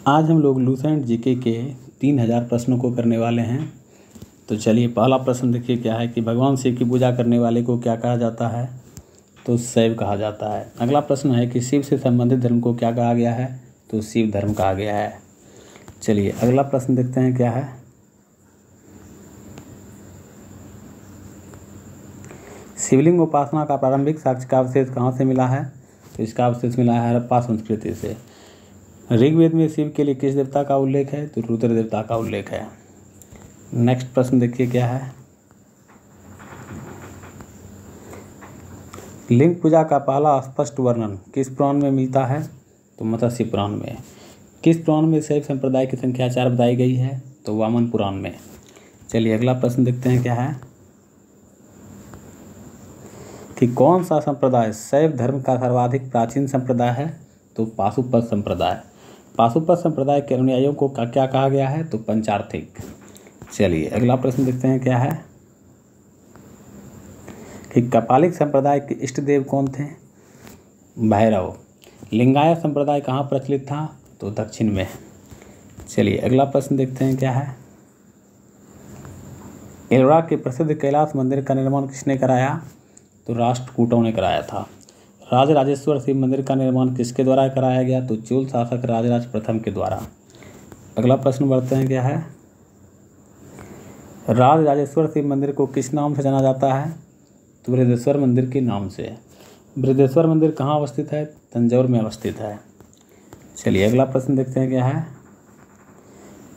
आज हम लोग लूसेंट जीके के 3000 प्रश्नों को करने वाले हैं। तो चलिए पहला प्रश्न देखिए क्या है कि भगवान शिव की पूजा करने वाले को क्या कहा जाता है? तो शैव कहा जाता है। अगला प्रश्न है कि शिव से संबंधित धर्म को क्या कहा गया है? तो शिव धर्म कहा गया है। चलिए अगला प्रश्न देखते हैं क्या है। शिवलिंग उपासना का प्रारंभिक साक्ष्य का अवशेष कहाँ से मिला है? तो इसका अवशेष मिला है हड़प्पा संस्कृति से। ऋग्वेद में शिव के लिए किस देवता का उल्लेख है? तो रुद्र देवता का उल्लेख है। नेक्स्ट प्रश्न देखिए क्या है। लिंग पूजा का पहला स्पष्ट वर्णन किस पुराण में मिलता है? तो मत्स्य पुराण में। किस पुराण में शैव संप्रदाय की संख्या 4 बताई गई है? तो वामन पुराण में। चलिए अगला प्रश्न देखते हैं क्या है कि कौन सा संप्रदाय शैव धर्म का सर्वाधिक प्राचीन संप्रदाय है? तो पाशुपत संप्रदाय। पाशुपत संप्रदाय के अनुयायियों को क्या कहा गया है? तो पंचार्थिक। चलिए अगला प्रश्न देखते हैं क्या है कि कपालिक संप्रदाय के इष्ट देव कौन थे? भैरव। लिंगायत संप्रदाय कहाँ प्रचलित था? तो दक्षिण में। चलिए अगला प्रश्न देखते हैं क्या है। एलोरा के प्रसिद्ध कैलाश मंदिर का निर्माण किसने कराया? तो राष्ट्रकूटों ने कराया था। राजराजेश्वर शिव मंदिर का निर्माण किसके द्वारा कराया गया? तो चोल शासक राजराज प्रथम के द्वारा। अगला प्रश्न बढ़ते हैं क्या है। राजराजेश्वर शिव मंदिर को किस नाम से जाना जाता है? तो बृहदेश्वर मंदिर के नाम से। बृहदेश्वर मंदिर कहाँ अवस्थित है? तंजौर में अवस्थित है। चलिए अगला प्रश्न देखते हैं क्या है।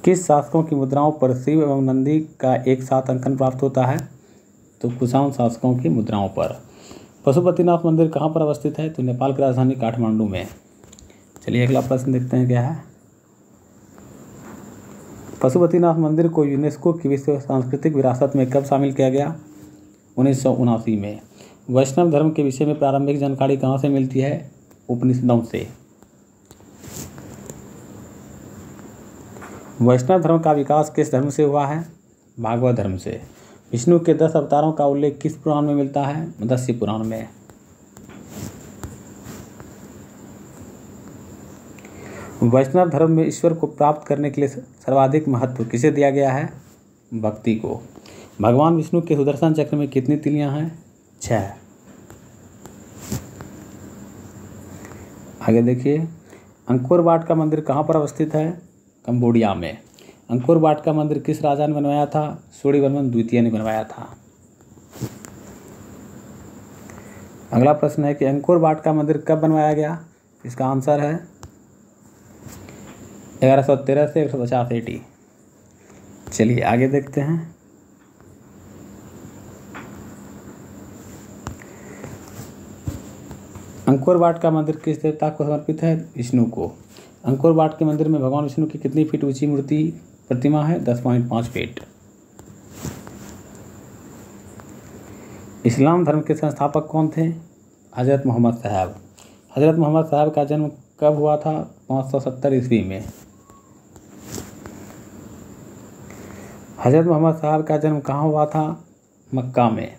किस शासकों की मुद्राओं पर शिव एवं नंदी का एक साथ अंकन प्राप्त होता है? तो कुषाण शासकों की मुद्राओं पर। पशुपतिनाथ मंदिर कहाँ पर अवस्थित है? तो नेपाल की राजधानी काठमांडू में। चलिए अगला प्रश्न देखते हैं क्या है। पशुपतिनाथ मंदिर को यूनेस्को की विश्व सांस्कृतिक विरासत में कब शामिल किया गया? 1979 में। वैष्णव धर्म के विषय में प्रारंभिक जानकारी कहाँ से मिलती है? उपनिषदों से। वैष्णव धर्म का विकास किस धर्म से हुआ है? भागवत धर्म से। विष्णु के 10 अवतारों का उल्लेख किस पुराण में मिलता है? मत्स्य पुराण में। वैष्णव धर्म में ईश्वर को प्राप्त करने के लिए सर्वाधिक महत्व किसे दिया गया है? भक्ति को। भगवान विष्णु के सुदर्शन चक्र में कितनी तिलियां हैं? 6। आगे देखिए। अंकोर वाट का मंदिर कहाँ पर अवस्थित है? कंबोडिया में। अंकोर वाट का मंदिर किस राजा ने बनवाया था? सूर्यवर्मन द्वितीय ने बनवाया था। अगला प्रश्न है कि अंकोर वाट का मंदिर कब बनवाया गया? इसका आंसर है 1113 से 150 AD। चलिए आगे देखते हैं। अंकोर वाट का मंदिर किस देवता को समर्पित है? विष्णु को। अंकोर वाट के मंदिर में भगवान विष्णु की कितनी फीट ऊंची मूर्ति प्रतिमा है? 10.5 फीट। इस्लाम धर्म के संस्थापक कौन थे? हज़रत मोहम्मद साहब। हज़रत मोहम्मद साहब का जन्म कब हुआ था? 570 ईस्वी में। हज़रत मोहम्मद साहब का जन्म कहाँ हुआ था? मक्का में।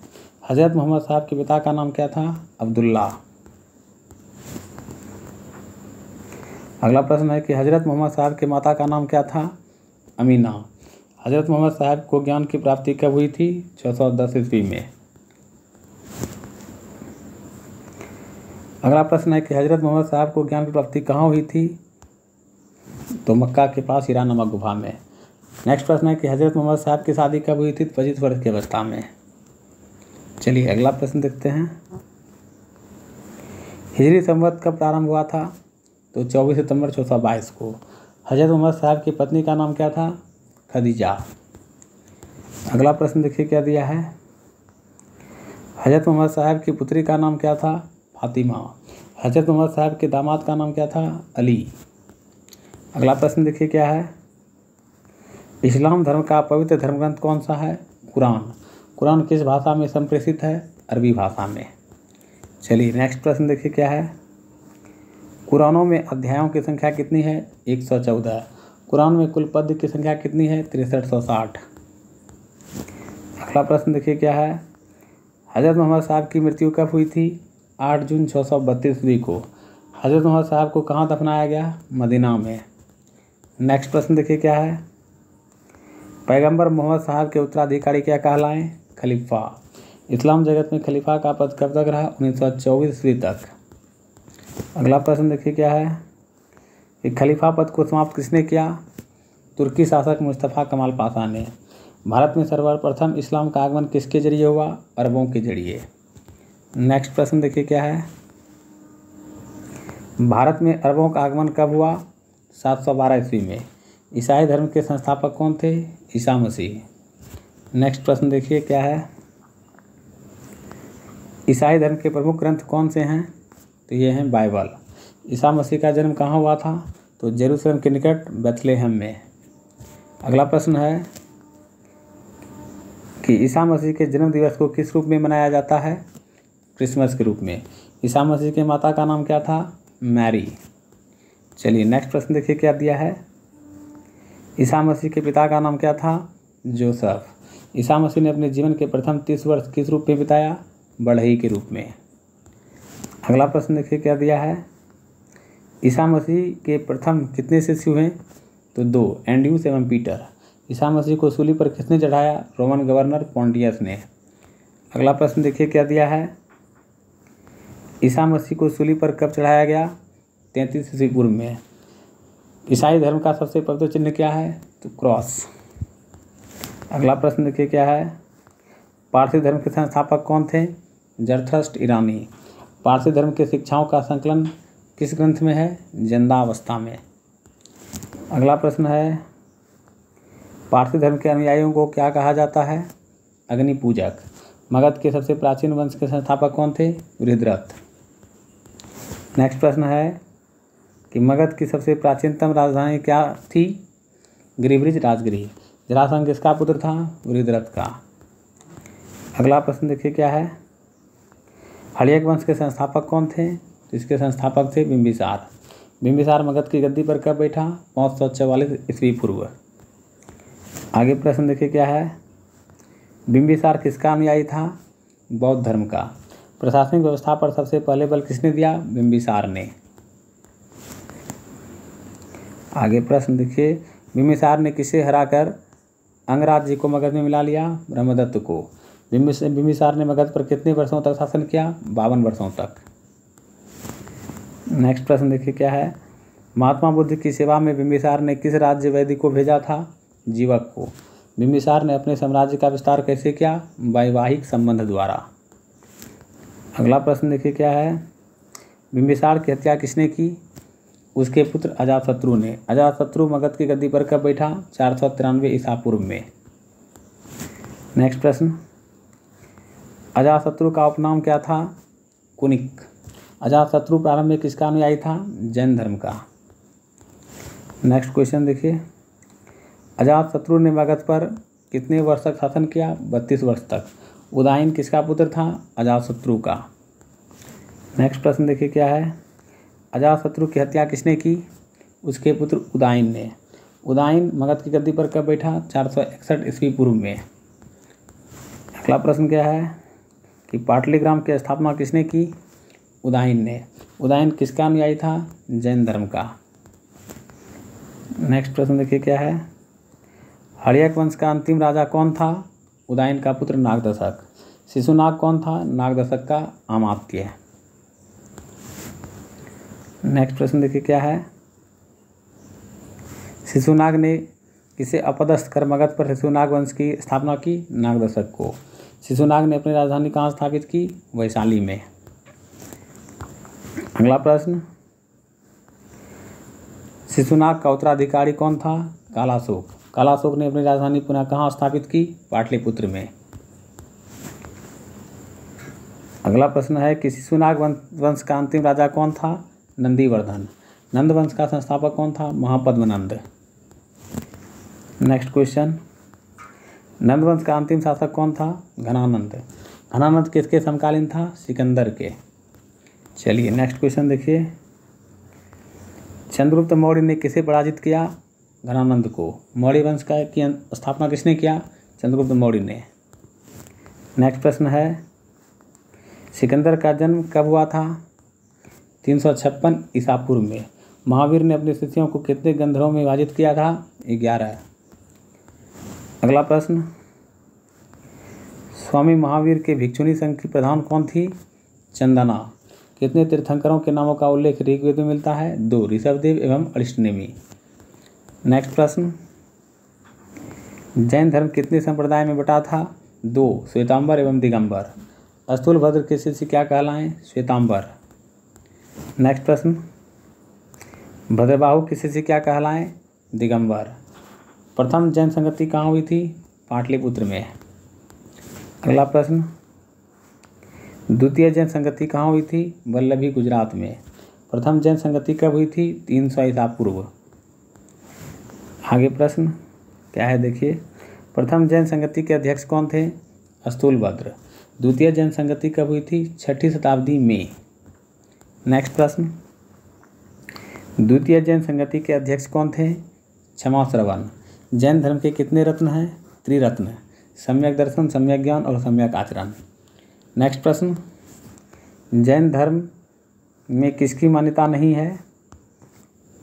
हज़रत मोहम्मद साहब के पिता का नाम क्या था? अब्दुल्ला। अगला प्रश्न है कि हज़रत मोहम्मद साहब के माता का नाम क्या था? अमीना। हज़रत मोहम्मद साहब को ज्ञान की प्राप्ति कब हुई थी? 610 ईस्वी में। अगला प्रश्न है कि हज़रत मोहम्मद साहब को ज्ञान की प्राप्ति कहाँ हुई थी? तो मक्का के पास हिरा नामक गुफा में। नेक्स्ट प्रश्न है कि हज़रत मोहम्मद साहब की शादी कब हुई थी? 25 वर्ष की अवस्था में। चलिए अगला प्रश्न देखते हैं। हिजरी संवत कब प्रारंभ हुआ था? तो 24 सितंबर 622 को। हज़रत मोहम्मद साहब की पत्नी का नाम क्या था? खदीजा। अगला प्रश्न देखिए क्या दिया है। हज़रत मोहम्मद साहब की पुत्री का नाम क्या था? फातिमा। हज़रत मोहम्मद साहब के दामाद का नाम क्या था? अली। अगला प्रश्न देखिए क्या है। इस्लाम धर्म का पवित्र धर्म ग्रंथ कौन सा है? कुरान। कुरान किस भाषा में संप्रेषित है? अरबी भाषा में। चलिए नेक्स्ट प्रश्न देखिए क्या है। कुरानों में अध्यायों की संख्या कितनी है? 114। कुरान में कुल पद्य की संख्या कितनी है? 6360। अगला प्रश्न देखिए क्या है। हज़रत मोहम्मद साहब की मृत्यु कब हुई थी? 8 जून 632 ईस्वी को। हज़रत मोहम्मद साहब को कहाँ दफनाया गया? मदीना में। नेक्स्ट प्रश्न देखिए क्या है, पैगंबर मोहम्मद साहब के उत्तराधिकारी क्या कहलाएं? खलीफा। इस्लाम जगत में खलीफा का पद कब तक रहा? 1924 ईस्वी तक। अगला प्रश्न देखिए क्या है कि खलीफा पद को समाप्त किसने किया? तुर्की शासक मुस्तफ़ा कमाल पाशा ने। भारत में सर्वप्रथम इस्लाम का आगमन किसके जरिए हुआ? अरबों के जरिए। नेक्स्ट प्रश्न देखिए क्या है, भारत में अरबों का आगमन कब हुआ? 712 ईस्वी में। ईसाई धर्म के संस्थापक कौन थे? ईसा मसीह। नेक्स्ट प्रश्न देखिए क्या है, ईसाई धर्म के प्रमुख ग्रंथ कौन से हैं? तो ये हैं बाइबल। ईसा मसीह का जन्म कहाँ हुआ था? तो जेरूसलम के निकट बेथलेहम में। अगला प्रश्न है कि ईसा मसीह के जन्म दिवस को किस रूप में मनाया जाता है? क्रिसमस के रूप में। ईसा मसीह के माता का नाम क्या था? मैरी। चलिए नेक्स्ट प्रश्न देखिए क्या दिया है, ईसा मसीह के पिता का नाम क्या था? जोसेफ। ईसा मसीह ने अपने जीवन के प्रथम 30 वर्ष किस रूप में बिताया? बढ़ई के रूप में। अगला प्रश्न देखिए क्या दिया है, ईसा मसीह के प्रथम कितने शिष्य हुए? तो 2, एंड्रयूस एवं पीटर। ईसा मसीह को सूली पर किसने चढ़ाया? रोमन गवर्नर पॉन्टियस ने। अगला प्रश्न देखिए क्या दिया है, ईसा मसीह को सूली पर कब चढ़ाया गया? 33 ईस्वी पूर्व में। ईसाई धर्म का सबसे पवित्र चिन्ह क्या है? तो क्रॉस। अगला प्रश्न देखिए क्या है, पारसी धर्म के संस्थापक कौन थे? जरथ्रस्ट ईरानी। पारसी धर्म के शिक्षाओं का संकलन किस ग्रंथ में है? जिंदावस्था में। अगला प्रश्न है, पारसी धर्म के अनुयायियों को क्या कहा जाता है? अग्नि पूजक। मगध के सबसे प्राचीन वंश के संस्थापक कौन थे? रुद्रथ। नेक्स्ट प्रश्न है कि मगध की सबसे प्राचीनतम राजधानी क्या थी? गिरिब्रिज राजगृह। जरासंध किसका पुत्र था? रुद्रथ का। अगला प्रश्न देखिए क्या है, हड़यक वंश के संस्थापक कौन थे? तो इसके संस्थापक थे बिंबिसार। बिंबिसार मगध की गद्दी पर कब बैठा? 544 ईस्वी पूर्व। आगे प्रश्न देखिए क्या है, बिंबिसार किसका अनुयायी था? बौद्ध धर्म का। प्रशासनिक व्यवस्था पर सबसे पहले बल किसने दिया? बिंबिसार ने। आगे प्रश्न देखिए, बिंबिसार ने किसे हराकर अंगराज्य को मगध में मिला लिया? ब्रह्मदत्त को। बिंबिसार ने मगध पर कितने वर्षों तक शासन किया? 52 वर्षों तक। नेक्स्ट प्रश्न देखिए क्या है, महात्मा बुद्ध की सेवा में बिंबिसार ने किस राज्य वैदिक को भेजा था? जीवक को। बिंबिसार ने अपने साम्राज्य का विस्तार कैसे किया? वैवाहिक संबंध द्वारा। अगला प्रश्न देखिए क्या है, बिंबिसार की हत्या किसने की? उसके पुत्र अजातशत्रु ने। अजातशत्रु मगध की गद्दी पर कब बैठा? 493 ईसा पूर्व में। नेक्स्ट प्रश्न, अजातशत्रु का उपनाम क्या था? कुनिक। अजातशत्रु प्रारंभ में किसका अनुयायी था? जैन धर्म का। नेक्स्ट क्वेश्चन देखिए, अजातशत्रु ने मगध पर कितने वर्ष तक शासन किया? 32 वर्ष तक। उदायन किसका पुत्र था? अजातशत्रु का। नेक्स्ट प्रश्न देखिए क्या है, अजातशत्रु की हत्या किसने की? उसके पुत्र उदायन ने। उदायन मगध की गद्दी पर कब बैठा? 461 ईस्वी पूर्व में। अगला प्रश्न क्या है कि पाटलिग्राम की स्थापना किसने की? उदायन ने। उदायन किसका अनुयायी था? जैन धर्म का। नेक्स्ट प्रश्न देखिए क्या है, हड़यक वंश का अंतिम राजा कौन था? उदायन का पुत्र नागदशक। शिशुनाग कौन था? नागदशक का अमात्य। नेक्स्ट प्रश्न देखिए क्या है, शिशुनाग ने किसे अपदस्थ कर मगध पर शिशुनाग वंश की स्थापना की? नागदशक को। शिशुनाग ने अपनी राजधानी कहाँ स्थापित की? वैशाली में। अगला प्रश्न, शिशुनाग का उत्तराधिकारी कौन था? कालाशोक। कालाशोक ने अपनी राजधानी पुनः कहाँ स्थापित की? पाटलिपुत्र में। अगला प्रश्न है कि शिशुनाग वंश का अंतिम राजा कौन था? नंदीवर्धन। नंद वंश का संस्थापक कौन था? महापद्मनंद। नेक्स्ट क्वेश्चन, नंद वंश का अंतिम शासक कौन था? घनानंद। घनानंद किसके समकालीन था? सिकंदर के। चलिए नेक्स्ट क्वेश्चन देखिए, चंद्रगुप्त मौर्य ने किसे पराजित किया? घनानंद को। मौर्य वंश का की स्थापना किसने किया? चंद्रगुप्त मौर्य ने। नेक्स्ट प्रश्न है, सिकंदर का जन्म कब हुआ था? 356 ईसा पूर्व में। महावीर ने अपने शिष्यों को कितने गंधर्वों में विभाजित किया था? 11। अगला प्रश्न, स्वामी महावीर के भिक्षुणी संघ की प्रधान कौन थी? चंदना। कितने तीर्थंकरों के नामों का उल्लेख ऋग्वेद में मिलता है? 2, ऋषभदेव एवं अरिष्टनेमी। नेक्स्ट प्रश्न, जैन धर्म कितने संप्रदाय में बटा था? 2, श्वेतांबर एवं दिगंबर। स्थूलभद्र के शिष्य क्या कहलाएं? श्वेतांबर। नेक्स्ट प्रश्न, भद्रबाहु के शिष्य क्या कहलाएं? दिगंबर। प्रथम जैन संगति कहाँ हुई थी? पाटलिपुत्र में। अगला प्रश्न, द्वितीय जैन संगति कहाँ हुई थी? वल्लभी, गुजरात में। प्रथम जैन संगति कब हुई थी? 300 ईसा पूर्व। आगे प्रश्न क्या है देखिए, प्रथम जैन संगति के अध्यक्ष कौन थे? स्थूलभद्र। द्वितीय जैन संगति कब हुई थी? 6ठी शताब्दी में। नेक्स्ट प्रश्न, द्वितीय जैन संगति के अध्यक्ष कौन थे? क्षमाश्रवण। जैन धर्म के कितने रत्न हैं? त्रिरत्न, सम्यक दर्शन, सम्यक ज्ञान और सम्यक आचरण। नेक्स्ट प्रश्न, जैन धर्म में किसकी मान्यता नहीं है?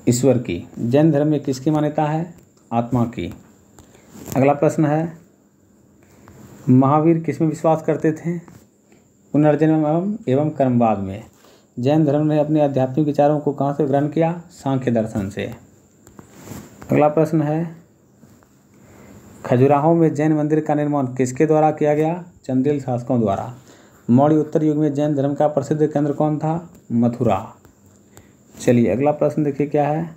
ईश्वर की। जैन धर्म में किसकी मान्यता है? आत्मा की। अगला प्रश्न है, महावीर किसमें विश्वास करते थे? पुनर्जन्म एवं कर्मवाद में। जैन धर्म ने अपने आध्यात्मिक विचारों को कहाँ से ग्रहण किया? सांख्य दर्शन से। अगला प्रश्न है, खजुराहो में जैन मंदिर का निर्माण किसके द्वारा किया गया? चंदेल शासकों द्वारा। मौर्य उत्तर युग में जैन धर्म का प्रसिद्ध केंद्र कौन था? मथुरा। चलिए अगला प्रश्न देखिए क्या है,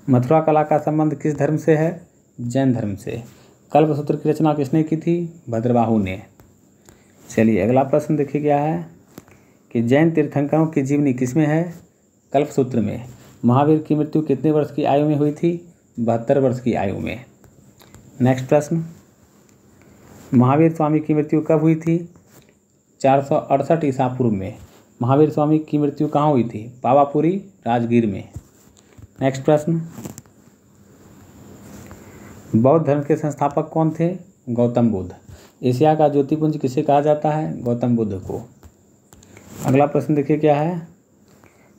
मथुरा कला का संबंध किस धर्म से है? जैन धर्म से। कल्पसूत्र की रचना किसने की थी? भद्रबाहु ने। चलिए अगला प्रश्न देखिए क्या है कि जैन तीर्थंकरों की जीवनी किसमें है? कल्पसूत्र में। महावीर की मृत्यु कितने वर्ष की आयु में हुई थी? 72 वर्ष की आयु में। नेक्स्ट प्रश्न, महावीर स्वामी की मृत्यु कब हुई थी? 468 ईसा पूर्व में। महावीर स्वामी की मृत्यु कहाँ हुई थी? पावापुरी, राजगीर में। नेक्स्ट प्रश्न, बौद्ध धर्म के संस्थापक कौन थे? गौतम बुद्ध। एशिया का ज्योतिपुंज किसे कहा जाता है? गौतम बुद्ध को। अगला प्रश्न देखिए क्या है,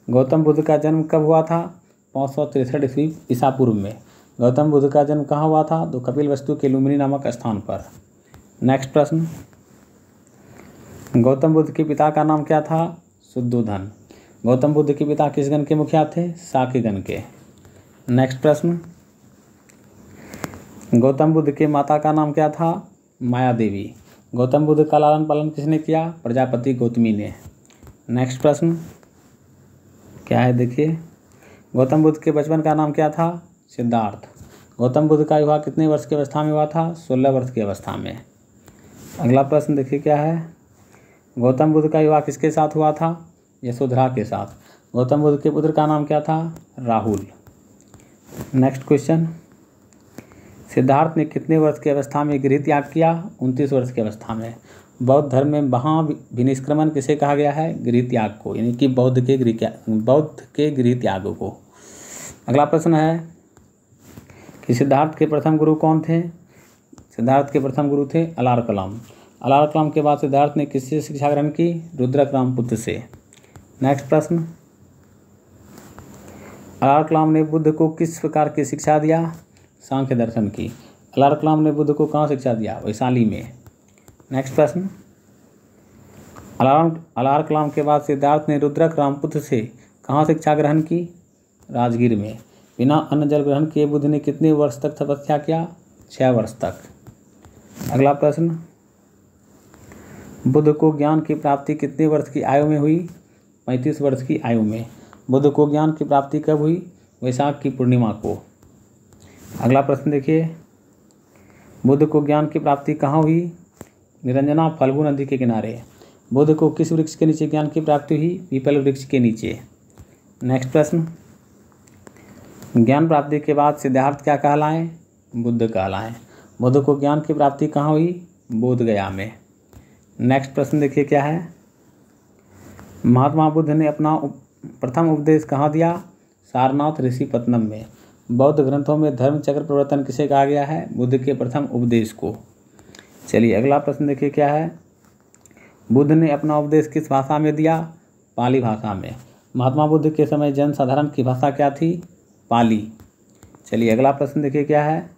गौतम बुद्ध का जन्म कब हुआ था? 563 ईसा पूर्व में। गौतम बुद्ध का जन्म कहाँ हुआ था? तो कपिलवस्तु के लुम्बिनी नामक स्थान पर। नेक्स्ट प्रश्न, गौतम बुद्ध के पिता का नाम क्या था? शुद्धोधन। गौतम बुद्ध के पिता किस गण के मुखिया थे? शाक्य गण के। नेक्स्ट प्रश्न, गौतम बुद्ध के माता का नाम क्या था? माया देवी। गौतम बुद्ध का लालन पालन किसने किया? प्रजापति गौतमी ने। नेक्स्ट प्रश्न क्या है देखिए, गौतम बुद्ध के बचपन का नाम क्या था? सिद्धार्थ। गौतम बुद्ध का विवाह कितने वर्ष की अवस्था में हुआ था? 16 वर्ष की अवस्था में। अगला प्रश्न देखिए क्या है, गौतम बुद्ध का विवाह किसके साथ हुआ था? यशोधरा के साथ। गौतम बुद्ध के पुत्र का नाम क्या था? राहुल। नेक्स्ट क्वेश्चन, सिद्धार्थ ने कितने वर्ष की अवस्था में गृह त्याग किया? 29 वर्ष की अवस्था में। बौद्ध धर्म में महाविनिष्क्रमण किसे कहा गया है? गृह त्याग को, यानी कि बौद्ध के गृह त्याग को। अगला प्रश्न है कि सिद्धार्थ के प्रथम गुरु कौन थे? सिद्धार्थ के प्रथम गुरु थे अलार कलाम। अलार कलाम के बाद सिद्धार्थ ने किससे शिक्षा ग्रहण की? रुद्रक रामपुत्र से। नेक्स्ट प्रश्न, अलार कलाम ने बुद्ध को किस प्रकार की शिक्षा दिया? सांख्य दर्शन की। अलार कलाम ने बुद्ध को कहाँ शिक्षा दिया? वैशाली में। नेक्स्ट प्रश्न, अलार कलाम के बाद सिद्धार्थ ने रुद्रक रामपुत्र से कहाँ शिक्षा ग्रहण की? राजगीर में। बिना अन्न जल ग्रहण किए बुद्ध ने कितने वर्ष तक तपस्या किया? 6 वर्ष तक। अगला प्रश्न, बुद्ध को ज्ञान की प्राप्ति कितने वर्ष की आयु में हुई? 35 वर्ष की आयु में। बुद्ध को ज्ञान की प्राप्ति कब हुई? वैशाख की पूर्णिमा को। अगला प्रश्न देखिए, बुद्ध को ज्ञान की प्राप्ति कहाँ हुई? निरंजना फल्गु नदी के किनारे। बुद्ध को किस वृक्ष के नीचे ज्ञान की प्राप्ति हुई? पीपल वृक्ष के नीचे। नेक्स्ट प्रश्न, ज्ञान प्राप्ति के बाद सिद्धार्थ क्या कहलाएं? बुद्ध कहलाएं। बुद्ध को ज्ञान की प्राप्ति कहाँ हुई? बोध गया में। नेक्स्ट प्रश्न देखिए क्या है, महात्मा बुद्ध ने अपना प्रथम उपदेश कहाँ दिया? सारनाथ ऋषिपत्तनम में। बौद्ध ग्रंथों में धर्म चक्र प्रवर्तन किसे कहा गया है? बुद्ध के प्रथम उपदेश को। चलिए अगला प्रश्न देखिए क्या है, बुद्ध ने अपना उपदेश किस भाषा में दिया? पाली भाषा में। महात्मा बुद्ध के समय जनसाधारण की भाषा क्या थी? पाली। चलिए अगला प्रश्न देखिए क्या है।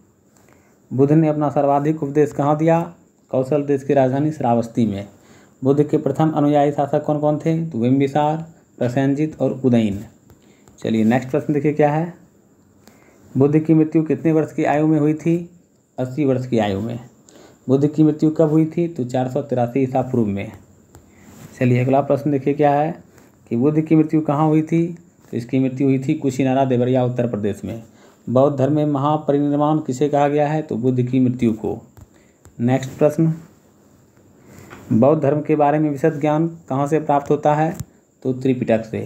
बुद्ध ने अपना सर्वाधिक उपदेश कहाँ दिया? कौशल देश की राजधानी श्रावस्ती में। बुद्ध के प्रथम अनुयायी शासक कौन कौन थे? तो बिम्बिसार, प्रसेनजित और उदयन। चलिए नेक्स्ट प्रश्न देखिए क्या है। बुद्ध की मृत्यु कितने वर्ष की आयु में हुई थी? 80 वर्ष की आयु में। बुद्ध की मृत्यु कब हुई थी? तो 483 ईसा पूर्व में। चलिए अगला प्रश्न देखिए क्या है कि बुद्ध की मृत्यु कहाँ हुई थी? तो इसकी मृत्यु हुई थी कुशीनारा देवरिया उत्तर प्रदेश में। बौद्ध धर्म में महापरिनिर्वाण किसे कहा गया है? तो बुद्ध की मृत्यु को। नेक्स्ट प्रश्न, बौद्ध धर्म के बारे में विशद ज्ञान कहाँ से प्राप्त होता है? तो त्रिपिटक से।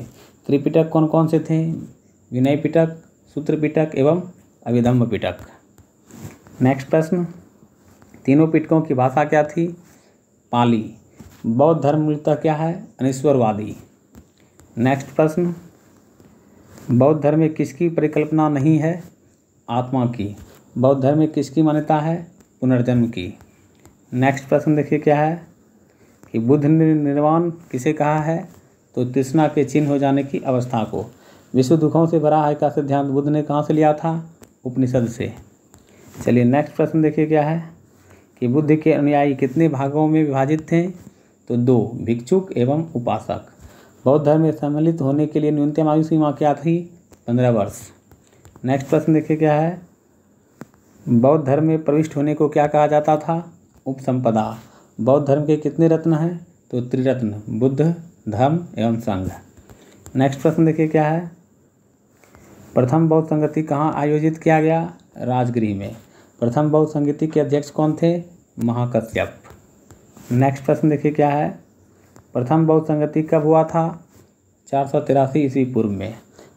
त्रिपिटक कौन कौन से थे? विनय पिटक, सूत्र पिटक एवं अभिधम्म पिटक। नेक्स्ट प्रश्न, तीनों पिटकों की भाषा क्या थी? पाली। बौद्ध धर्म मूलतः क्या है? अनिश्वरवादी। नेक्स्ट प्रश्न, बौद्ध धर्म में किसकी परिकल्पना नहीं है? आत्मा की। बौद्ध धर्म में किसकी मान्यता है? पुनर्जन्म की। नेक्स्ट प्रश्न देखिए क्या है कि बुद्ध ने निर्वाण किसे कहा है? तो तृष्णा के चिन्ह हो जाने की अवस्था को। विश्व दुखों से भरा है का सिद्धांत बुद्ध ने कहाँ से लिया था? उपनिषद से। चलिए नेक्स्ट प्रश्न देखिए क्या है कि बुद्ध के अनुयायी कितने भागों में विभाजित थे? तो 2, भिक्षुक एवं उपासक। बौद्ध धर्म में सम्मिलित होने के लिए न्यूनतम आयु सीमा क्या थी? 15 वर्ष। नेक्स्ट प्रश्न देखिए क्या है, बौद्ध धर्म में प्रविष्ट होने को क्या कहा जाता था? उपसंपदा। बौद्ध धर्म के कितने रत्न हैं? तो त्रिरत्न, बुद्ध, धर्म एवं संघ। नेक्स्ट प्रश्न देखिए क्या है, प्रथम बौद्ध संगति कहाँ आयोजित किया गया? राजगृह में। प्रथम बौद्ध संगति के अध्यक्ष कौन थे? महाकश्यप। नेक्स्ट प्रश्न देखिए क्या है, प्रथम बौद्ध संगति कब हुआ था? 483 ईस्वी पूर्व में।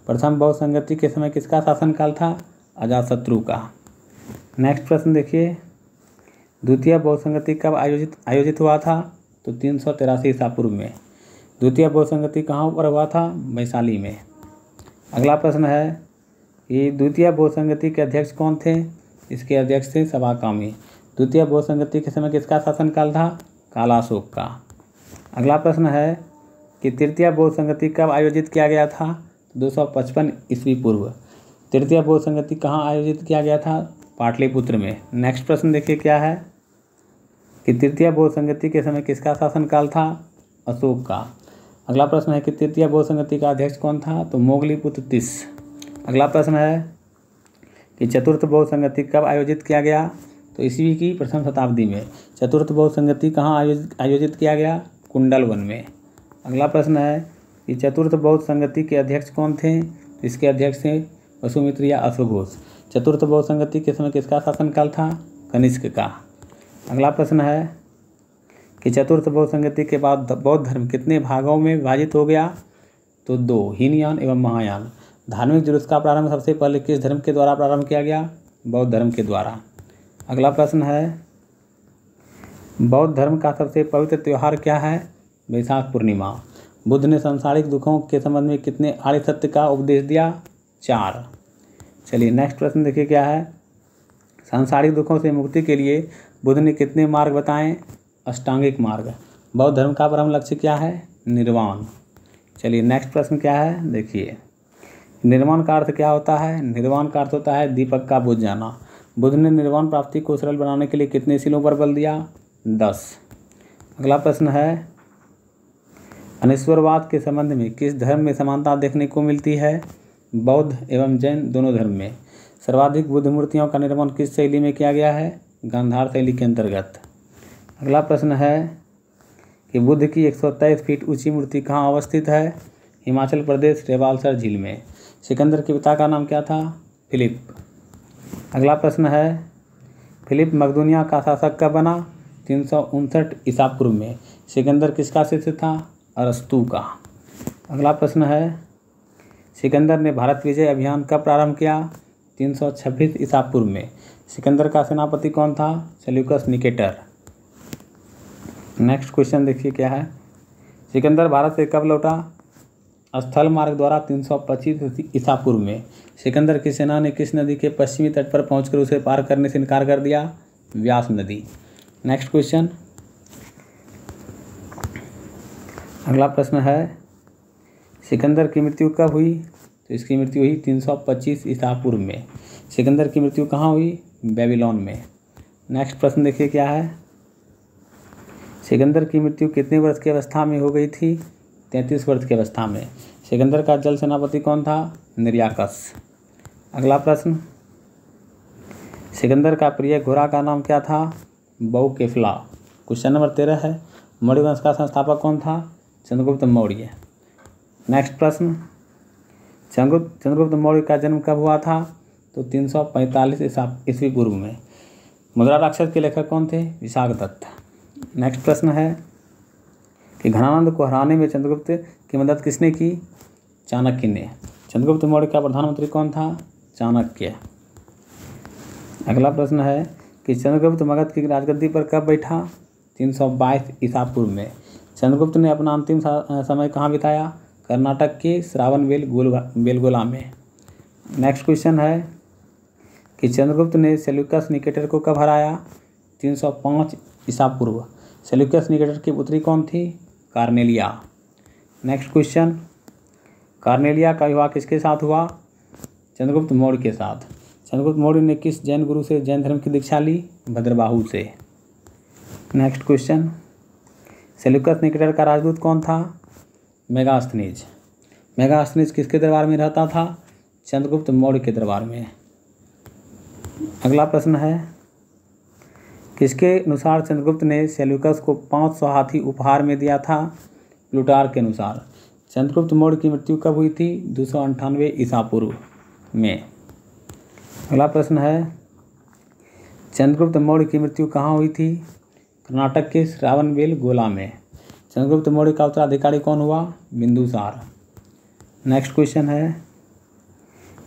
प्रथम बौद्ध संगति के समय किसका शासनकाल था? अजातशत्रु का। नेक्स्ट प्रश्न देखिए, द्वितीय बौद्ध संगति कब आयोजित हुआ था? तो 383 ईसा पूर्व में। द्वितीय बौद्ध संगति कहाँ पर हुआ था? वैशाली में। अगला प्रश्न है कि द्वितीय बौद्ध संगति के अध्यक्ष कौन थे? इसके अध्यक्ष थे सभाकामी। द्वितीय बौद्ध संगति के समय किसका शासनकाल था? कालाशोक का। अगला प्रश्न है कि तृतीय बौद्ध संगति कब आयोजित किया गया था? 255 ईस्वी पूर्व। तृतीय बौद्ध संगति कहाँ आयोजित किया गया था? पाटलिपुत्र में। नेक्स्ट प्रश्न देखिए क्या है कि तृतीय बौद्ध संगति के समय किसका शासनकाल था? अशोक का। अगला प्रश्न है कि तृतीय बौद्ध संगति का अध्यक्ष कौन था? तो मोगलीपुत्र तिस। अगला प्रश्न है कि चतुर्थ बौद्ध संगति कब आयोजित किया गया? तो ईस्वी की प्रथम शताब्दी में। चतुर्थ बौद्ध संगति कहाँ आयोजित किया गया? कुंडलवन में। अगला प्रश्न है कि चतुर्थ बौद्ध संगति के अध्यक्ष कौन थे? इसके अध्यक्ष थे वसुमित्र या अश्वघोष। चतुर्थ बौद्ध संगति के समय किसका शासनकाल था? कनिष्क का। अगला प्रश्न है कि चतुर्थ बौद्ध संगति के बाद बौद्ध धर्म कितने भागों में विभाजित हो गया? तो 2, हीनयान एवं महायान। धार्मिक जुलूस का प्रारंभ सबसे पहले किस धर्म के द्वारा प्रारंभ किया गया? बौद्ध धर्म के द्वारा। अगला प्रश्न है, बौद्ध धर्म का सबसे पवित्र त्यौहार क्या है? वैशाख पूर्णिमा। बुद्ध ने सांसारिक दुखों के संबंध में कितने आर्य सत्य का उपदेश दिया? 4। चलिए नेक्स्ट प्रश्न देखिए क्या है, सांसारिक दुखों से मुक्ति के लिए बुद्ध ने कितने मार्ग बताएं? अष्टांगिक मार्ग। बौद्ध धर्म का परम लक्ष्य क्या है? निर्वाण। चलिए नेक्स्ट प्रश्न क्या है, देखिए निर्वाण का अर्थ क्या होता है? निर्वाण का अर्थ होता है दीपक का बुझ जाना। बुद्ध ने निर्वाण प्राप्ति को सरल बनाने के लिए कितने सीलों पर बल दिया? 10। अगला प्रश्न है, अनिश्वरवाद के संबंध में किस धर्म में समानता देखने को मिलती है? बौद्ध एवं जैन दोनों धर्म में। सर्वाधिक बुद्ध मूर्तियों का निर्माण किस शैली में किया गया है? गांधार शैली के अंतर्गत। अगला प्रश्न है कि बुद्ध की 123 फीट ऊंची मूर्ति कहाँ अवस्थित है? हिमाचल प्रदेश, रेवालसर झील में। सिकंदर के पिता का नाम क्या था? फिलिप। अगला प्रश्न है, फिलिप मकदूनिया का शासक कब बना? 359 ईसा पूर्व में। सिकंदर किसका शिष्य था? अरस्तु का। अगला प्रश्न है, सिकंदर ने भारत विजय अभियान कब प्रारंभ किया? 326 ईसा पूर्व में। सिकंदर का सेनापति कौन था? Seleucus Nicator. नेक्स्ट क्वेश्चन देखिए क्या है, सिकंदर भारत से कब लौटा? स्थल मार्ग द्वारा 325 ईसा पूर्व में। सिकंदर की सेना ने किस नदी के पश्चिमी तट पर पहुंचकर उसे पार करने से इनकार कर दिया? व्यास नदी। नेक्स्ट सिकंदर की मृत्यु कब हुई? तो इसकी मृत्यु हुई 325 ईसा पूर्व में। सिकंदर की मृत्यु कहाँ हुई? बेबीलोन में। नेक्स्ट प्रश्न देखिए क्या है। सिकंदर की मृत्यु कितने वर्ष की अवस्था में हो गई थी? 33 वर्ष की अवस्था में। सिकंदर का जल सेनापति कौन था? निर्याकस। अगला प्रश्न, सिकंदर का प्रिय घोड़ा का नाम क्या था? बहुकेफला। क्वेश्चन नंबर 13 है, मौर्य वंश का संस्थापक कौन था? चंद्रगुप्त मौर्य। नेक्स्ट प्रश्न, चंद्रगुप्त मौर्य का जन्म कब हुआ था? तो 345 ईस्वी पूर्व में। मुद्रा राक्षस के लेखक कौन थे? विशाखदत्त। नेक्स्ट प्रश्न है कि घनानंद को हराने में चंद्रगुप्त की मदद किसने की? चाणक्य ने। चंद्रगुप्त मौर्य का प्रधानमंत्री कौन था? चाणक्य। अगला प्रश्न है कि चंद्रगुप्त मगध की राजगद्दी पर कब बैठा? 322 ईसा पूर्व में। चंद्रगुप्त ने अपना अंतिम समय कहाँ बिताया? कर्नाटक के श्रावण बेलगोला में। नेक्स्ट क्वेश्चन है कि चंद्रगुप्त ने सेल्यूकस निकेटर को कब हराया? 305 ईसा पूर्व। सेल्यूकस निकेटर की पुत्री कौन थी? कार्नेलिया। नेक्स्ट क्वेश्चन, कार्नेलिया का विवाह किसके साथ हुआ? चंद्रगुप्त मौर्य के साथ। चंद्रगुप्त मौर्य ने किस जैन गुरु से जैन धर्म की दीक्षा ली? भद्रबाहु से। नेक्स्ट क्वेश्चन, सेल्यूकस निकेटर का राजदूत कौन था? मेगास्थनीज। मेगास्थनीज किसके दरबार में रहता था? चंद्रगुप्त मौर्य के दरबार में। अगला प्रश्न है, किसके अनुसार चंद्रगुप्त ने सेल्यूकस को 500 हाथी उपहार में दिया था? प्लूटार्क के अनुसार। चंद्रगुप्त मौर्य की मृत्यु कब हुई थी? 298 ईसा पूर्व में। अगला प्रश्न है, चंद्रगुप्त मौर्य की मृत्यु कहाँ हुई थी? कर्नाटक के श्रावणबेलगोला में। चंद्रगुप्त मौर्य का उत्तराधिकारी कौन हुआ? बिंदुसार। नेक्स्ट क्वेश्चन है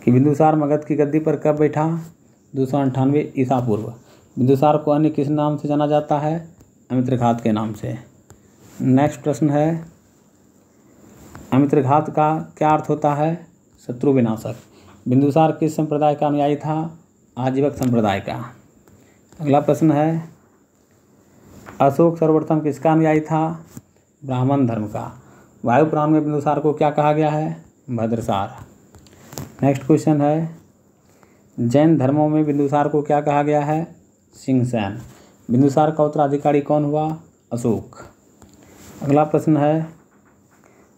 कि बिंदुसार मगध की गद्दी पर कब बैठा? 298 ईसा पूर्व। बिंदुसार को अन्य किस नाम से जाना जाता है? अमित्रघात के नाम से। नेक्स्ट प्रश्न है, अमित्रघात का क्या अर्थ होता है? शत्रु विनाशक। बिंदुसार किस संप्रदाय का अनुयायी था? आजीवक संप्रदाय का। अगला प्रश्न है, अशोक सर्वप्रथम किसका अनुयायी था? ब्राह्मण धर्म का। वायु पुराण में बिंदुसार को क्या कहा गया है? भद्रसार। नेक्स्ट क्वेश्चन है, जैन धर्मों में बिंदुसार को क्या कहा गया है? सिंहसेन। बिंदुसार का उत्तराधिकारी कौन हुआ? अशोक। अगला प्रश्न है,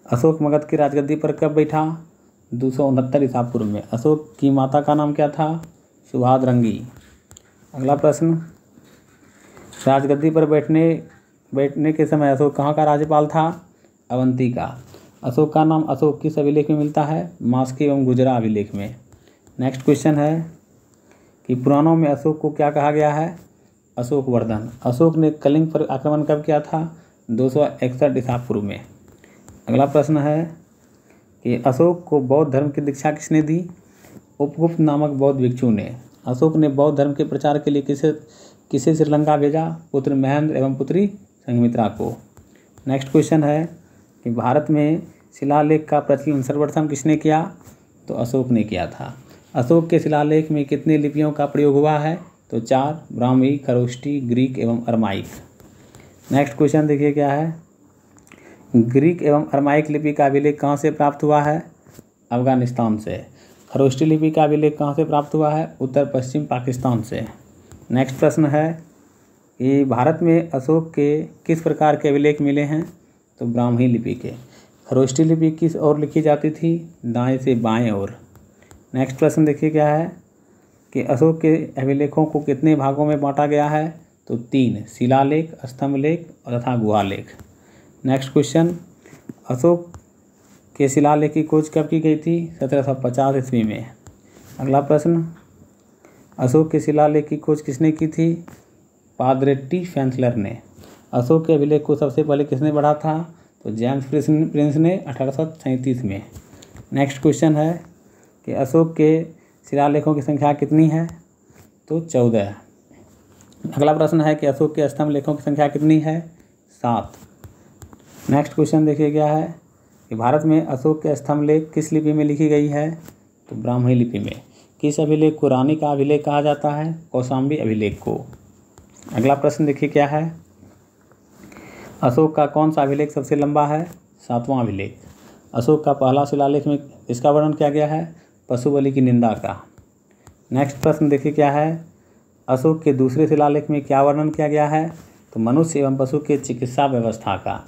अशोक मगध की राजगद्दी पर कब बैठा? 269 ईसा पूर्व में। अशोक की माता का नाम क्या था? सुभाद्रंगी। अगला प्रश्न, राजगद्दी पर बैठने के समय अशोक कहाँ का राज्यपाल था? अवंती का। अशोक का नाम अशोक किस अभिलेख में मिलता है? मास्की एवं गुजरा अभिलेख में। नेक्स्ट क्वेश्चन है कि पुराणों में अशोक को क्या कहा गया है? अशोक वर्धन। अशोक ने कलिंग पर आक्रमण कब किया था? 261 ईसा पूर्व में। अगला प्रश्न है कि अशोक को बौद्ध धर्म की दीक्षा किसने दी? उपगुप्त नामक बौद्ध भिक्षु ने। अशोक ने बौद्ध धर्म के प्रचार के लिए किसे श्रीलंका भेजा? पुत्र महेंद्र एवं पुत्री संघमित्रा को। नेक्स्ट क्वेश्चन है कि भारत में शिलालेख का प्रचलन सर्वप्रथम किसने किया? तो अशोक ने किया था। अशोक के शिलालेख में कितनी लिपियों का प्रयोग हुआ है? तो 4, ब्राह्मी, खरोष्टी, ग्रीक एवं अरमाइक। नेक्स्ट क्वेश्चन देखिए क्या है, ग्रीक एवं अरमाइक लिपि का अभिलेख कहाँ से प्राप्त हुआ है? अफगानिस्तान से। खरोष्टी लिपि का अभिलेख कहाँ से प्राप्त हुआ है? उत्तर पश्चिम पाकिस्तान से। नेक्स्ट प्रश्न है कि भारत में अशोक के किस प्रकार के अभिलेख मिले हैं? तो ब्राह्मी लिपि के। खरोष्टी लिपि किस ओर लिखी जाती थी? दाएं से बाएं ओर। नेक्स्ट प्रश्न देखिए क्या है कि अशोक के अभिलेखों को कितने भागों में बांटा गया है? तो 3, शिलालेख, स्तंभलेख और तथा गुहालेख। नेक्स्ट क्वेश्चन, अशोक के शिलालेख की खोज कब की गई थी? 1750 ईस्वी में। अगला प्रश्न, अशोक के शिलालेख की खोज किसने की थी? पादरेट्टी फैंसलर ने। अशोक के अभिलेख को सबसे पहले किसने पढ़ा था? तो जेम्स प्रिंस ने 1837 में। नेक्स्ट क्वेश्चन है कि अशोक के शिलालेखों की संख्या कितनी है? तो 14। अगला प्रश्न है कि अशोक के स्तंभ लेखों की संख्या कितनी है? 7। नेक्स्ट क्वेश्चन देखिए क्या है कि भारत में अशोक के स्तंभ लेख किस लिपि में लिखी गई है? तो ब्राह्मी लिपि में। किस अभिलेख को रानी का अभिलेख कहा जाता है? कौशाम्बी अभिलेख को। अगला प्रश्न देखिए क्या है, अशोक का कौन सा अभिलेख सबसे लंबा है? 7वां अभिलेख। अशोक का पहला शिलालेख में इसका वर्णन किया गया है? पशु बलि की निंदा का। नेक्स्ट प्रश्न देखिए क्या है, अशोक के दूसरे शिलालेख में क्या वर्णन किया गया है? तो मनुष्य एवं पशु के चिकित्सा व्यवस्था का।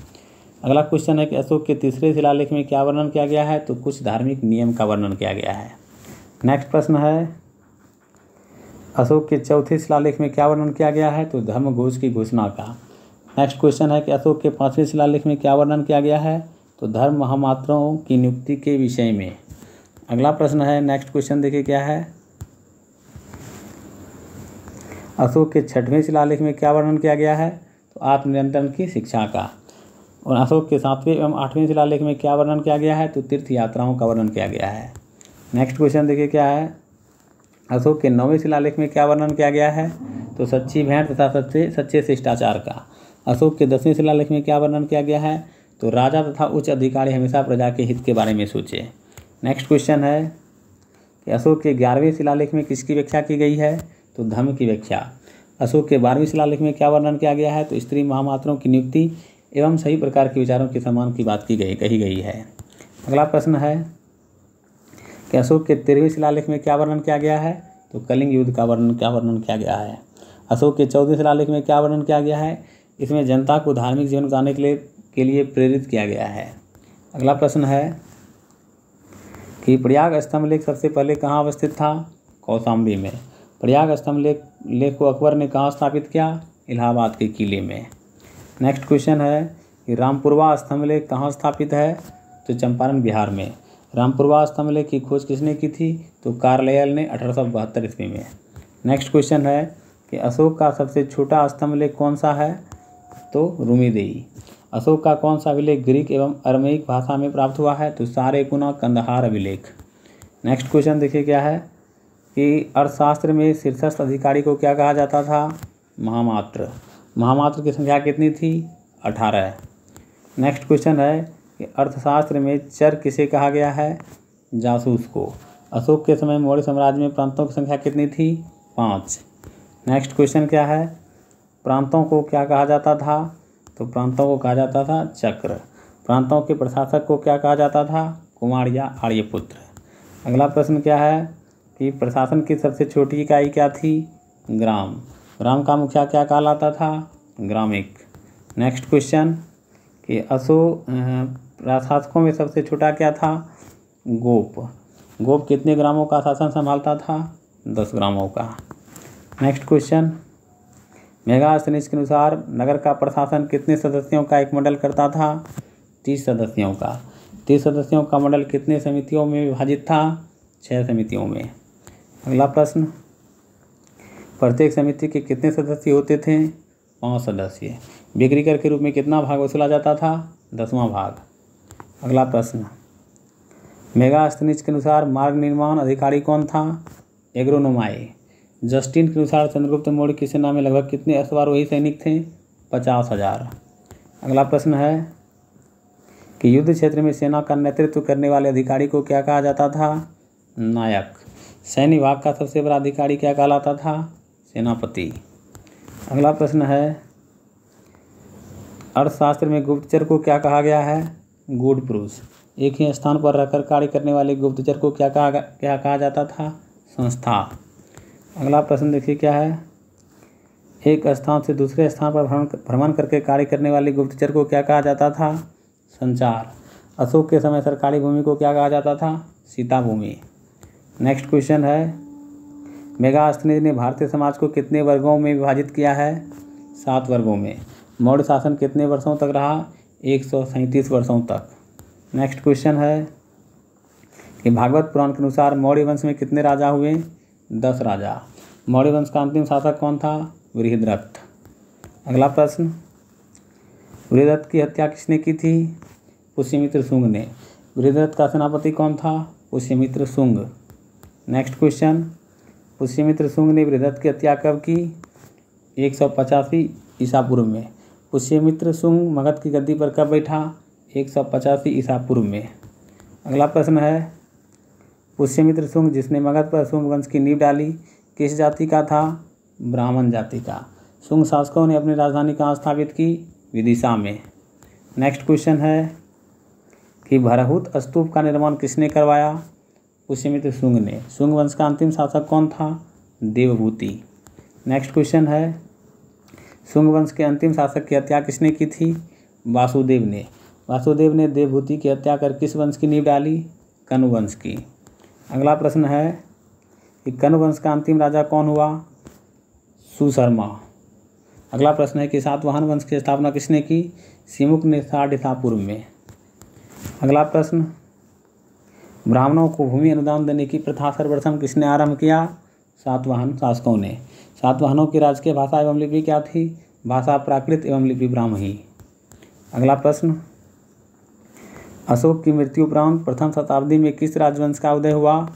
अगला क्वेश्चन है कि अशोक के तीसरे शिलालेख में क्या वर्णन किया गया है? तो कुछ धार्मिक नियम का वर्णन किया गया है। नेक्स्ट प्रश्न है, अशोक के चौथे शिलालेख में क्या वर्णन किया गया है? तो धर्म घोष की घोषणा का। नेक्स्ट क्वेश्चन है कि अशोक के पांचवें शिलालेख में क्या वर्णन किया गया है? तो धर्म महामात्रों की नियुक्ति के विषय में। अगला प्रश्न है, नेक्स्ट क्वेश्चन देखिए क्या है, अशोक के छठवें शिलालेख में क्या वर्णन किया गया है? तो आत्मनियंत्रण की शिक्षा का। और अशोक के सातवें एवं आठवें शिलालेख में क्या वर्णन किया गया है? तो तीर्थ यात्राओं का वर्णन किया गया है। नेक्स्ट क्वेश्चन देखिए क्या है, अशोक के नौवें शिलालेख में क्या वर्णन किया गया है? तो सच्ची भेंट तथा सच्चे शिष्टाचार का। अशोक के 10वें शिलालेख में क्या वर्णन किया गया है? तो राजा तथा उच्च अधिकारी हमेशा प्रजा के हित के बारे में सोचे। नेक्स्ट क्वेश्चन है कि अशोक के 11वें शिलालेख में किसकी व्याख्या की गई है? तो धर्म की व्याख्या। अशोक के 12वें शिलालेख में क्या वर्णन किया गया है? तो स्त्री महामात्रों की नियुक्ति एवं सही प्रकार के विचारों के सम्मान की बात कही गई है। अगला प्रश्न है कि अशोक के 13वें शिलालेख में क्या वर्णन किया गया है? तो कलिंग युद्ध का वर्णन किया गया है। अशोक के 14वें शिलालेख में क्या वर्णन किया गया है? इसमें जनता को धार्मिक जीवन बिताने के लिए प्रेरित किया गया है। अगला प्रश्न है कि प्रयाग स्तंभ लेख सबसे पहले कहाँ अवस्थित था? कौशाम्बी में। प्रयाग स्तंभ लेख को अकबर ने कहाँ स्थापित किया? इलाहाबाद के किले में। नेक्स्ट क्वेश्चन है कि रामपुरवा स्तंभ लेख कहाँ स्थापित है? तो चंपारण बिहार में। रामपुरवा स्तंभ लेख की खोज किसने की थी? तो कार्लाइल ने 1872 ईस्वी में। नेक्स्ट क्वेश्चन है कि अशोक का सबसे छोटा स्तंभ लेख कौन सा है? तो रूमीदेई। अशोक का कौन सा अभिलेख ग्रीक एवं अरमेइक भाषा में प्राप्त हुआ है? तो सारेकुना कंदहार अभिलेख। नेक्स्ट क्वेश्चन देखिए क्या है कि अर्थशास्त्र में शीर्षस्थ अधिकारी को क्या कहा जाता था? महामात्र। महामात्र की संख्या कितनी थी? 18। नेक्स्ट क्वेश्चन है कि अर्थशास्त्र में चर किसे कहा गया है? जासूस को। अशोक के समय मौर्य साम्राज्य में प्रांतों की संख्या कितनी थी? 5। नेक्स्ट क्वेश्चन क्या है, प्रांतों को क्या कहा जाता था? तो प्रांतों को कहा जाता था चक्र। प्रांतों के प्रशासक को क्या कहा जाता था? कुमार या आर्यपुत्र। अगला प्रश्न क्या है कि प्रशासन की सबसे छोटी इकाई क्या थी? ग्राम। ग्राम का मुखिया क्या कहलाता था? ग्रामिक। नेक्स्ट क्वेश्चन कि अशोक प्रशासकों में सबसे छोटा क्या था? गोप। गोप कितने ग्रामों का शासन संभालता था? 10 ग्रामों का। नेक्स्ट क्वेश्चन, मेगास्थनीज के अनुसार नगर का प्रशासन कितने सदस्यों का एक मंडल करता था? 30 सदस्यों का। 30 सदस्यों का मंडल कितने समितियों में विभाजित था? 6 समितियों में। अगला प्रश्न, प्रत्येक समिति के कितने सदस्य होते थे? 5 सदस्य। बिक्री कर के रूप में कितना भाग वसूला जाता था? 10वां भाग। अगला प्रश्न, मेगास्थनीज के अनुसार मार्ग निर्माण अधिकारी कौन था? एग्रोनोमाई। जस्टिन के अनुसार चंद्रगुप्त मौर्य की सेना में लगभग कितने अश्वारोही सैनिक थे? 50,000। अगला प्रश्न है कि युद्ध क्षेत्र में सेना का नेतृत्व करने वाले अधिकारी को क्या कहा जाता था? नायक। सैन्य विभाग का सबसे बड़ा अधिकारी क्या कहलाता था? सेनापति। अगला प्रश्न है, अर्थशास्त्र में गुप्तचर को क्या कहा गया है? गूढ़ पुरुष। एक ही स्थान पर रहकर कार्य करने वाले गुप्तचर को क्या कहा जाता था? संस्था। अगला प्रश्न देखिए क्या है, एक स्थान से दूसरे स्थान पर भ्रमण करके कार्य करने वाले गुप्तचर को क्या कहा जाता था? संचार। अशोक के समय सरकारी भूमि को क्या कहा जाता था? सीता भूमि। नेक्स्ट क्वेश्चन है, मेगास्थनीज ने भारतीय समाज को कितने वर्गों में विभाजित किया है? 7 वर्गों में। मौर्य शासन कितने वर्षों तक रहा? 137 वर्षों तक। नेक्स्ट क्वेश्चन है कि भागवत पुराण के अनुसार मौर्य वंश में कितने राजा हुए? 10 राजा। मौर्य वंश का अंतिम शासक कौन था? बृहद्रथ। अगला प्रश्न, बृहद्रथ की हत्या किसने की थी? पुष्यमित्र शुंग ने। बृहद्रथ का सेनापति कौन था? पुष्यमित्र शुंग। नेक्स्ट क्वेश्चन, पुष्यमित्र शुंग ने बृहद्रथ की हत्या कब की? 185 ईसा पूर्व में। पुष्यमित्र शुंग मगध की गद्दी पर कब बैठा? 185 ईसा पूर्व में। अगला प्रश्न है, पुष्यमित्र शुंग जिसने मगध पर शुंग वंश की नींव डाली किस जाति का था? ब्राह्मण जाति का। शुंग शासकों ने अपनी राजधानी कहाँ स्थापित की? विदिशा में। नेक्स्ट क्वेश्चन है कि भरहुत स्तूप का निर्माण किसने करवाया? पुष्यमित्र शुंग ने। शुंग वंश का अंतिम शासक कौन था? देवभूति। नेक्स्ट क्वेश्चन है, शुंग वंश के अंतिम शासक की हत्या किसने की थी? वासुदेव ने। वासुदेव ने देवभूति की हत्या कर किस वंश की नींव डाली? कनु वंश की। अगला प्रश्न है कि कनु वंश का अंतिम राजा कौन हुआ? सुशर्मा। अगला प्रश्न है कि सातवाहन वंश की स्थापना किसने की? सिमुक ने 60 ईसा पूर्व में। अगला प्रश्न, ब्राह्मणों को भूमि अनुदान देने की प्रथा सर्वप्रथम किसने आरंभ किया? सातवाहन शासकों ने। सातवाहनों की राजकीय भाषा एवं लिपि क्या थी? भाषा प्राकृत एवं लिपि ब्राह्मी। अगला प्रश्न, अशोक की मृत्यु उपरांत प्रथम शताब्दी में किस राजवंश का उदय हुआ?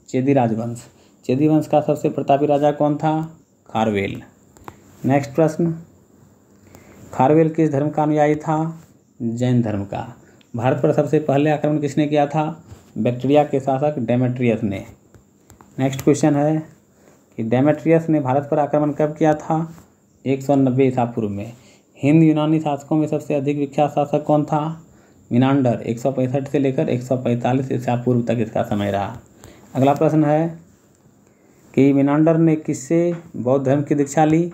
चेदी राजवंश। चेदी वंश का सबसे प्रतापी राजा कौन था? खारवेल। नेक्स्ट प्रश्न, खारवेल किस धर्म का अनुयायी था? जैन धर्म का। भारत पर सबसे पहले आक्रमण किसने किया था? बैक्ट्रिया के शासक डेमेट्रियस ने। नेक्स्ट क्वेश्चन है कि डेमेट्रियस ने भारत पर आक्रमण कब किया था? 190 ईसा पूर्व में। हिंद यूनानी शासकों में सबसे अधिक विख्यात शासक कौन था? मिनांडर। 165 से लेकर 145 ईसा पूर्व तक इसका समय रहा। अगला प्रश्न है कि मिनांडर ने किससे बौद्ध धर्म की दीक्षा ली?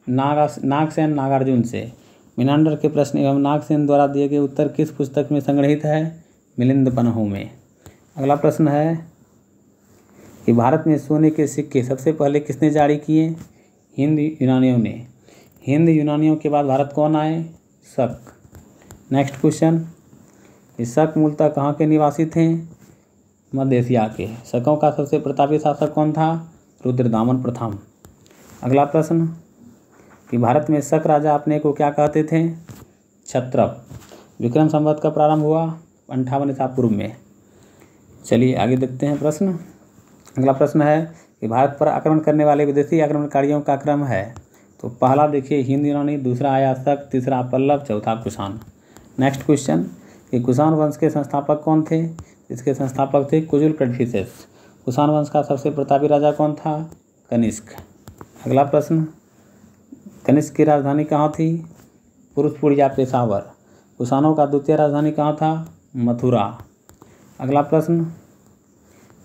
नागसेन नागार्जुन से। मिनांडर के प्रश्न एवं नागसेन द्वारा दिए गए उत्तर किस पुस्तक में संग्रहित है? मिलिंद पन्हों में। अगला प्रश्न है कि भारत में सोने के सिक्के सबसे पहले किसने जारी किए? हिंद यूनानियों ने। हिंद यूनानियों के बाद भारत कौन आए? शक। नेक्स्ट क्वेश्चन, शक मूलतः कहाँ के निवासी थे? मध्य एशिया के। शकों का सबसे प्रतापी शासक कौन था? रुद्रदामन प्रथम। अगला प्रश्न कि भारत में शक राजा अपने को क्या कहते थे? क्षत्रप। विक्रम संवत का प्रारंभ हुआ? 58 ईसा पूर्व में। चलिए आगे देखते हैं प्रश्न। अगला प्रश्न है कि भारत पर आक्रमण करने वाले विदेशी आक्रमणकारियों का क्रम है। तो पहला देखिए हिंद यूनानी, दूसरा आया शक, तीसरा पल्लव, चौथा कुषाण। नेक्स्ट क्वेश्चन कि कुषाण वंश के संस्थापक कौन थे? इसके संस्थापक थे कुजुल कैडफिसेस। कुषाण वंश का सबसे प्रतापी राजा कौन था? कनिष्क। अगला प्रश्न, कनिष्क की राजधानी कहाँ थी? पुरुषपुर या पेशावर। कुषाणों का द्वितीय राजधानी कहाँ था? मथुरा। अगला प्रश्न,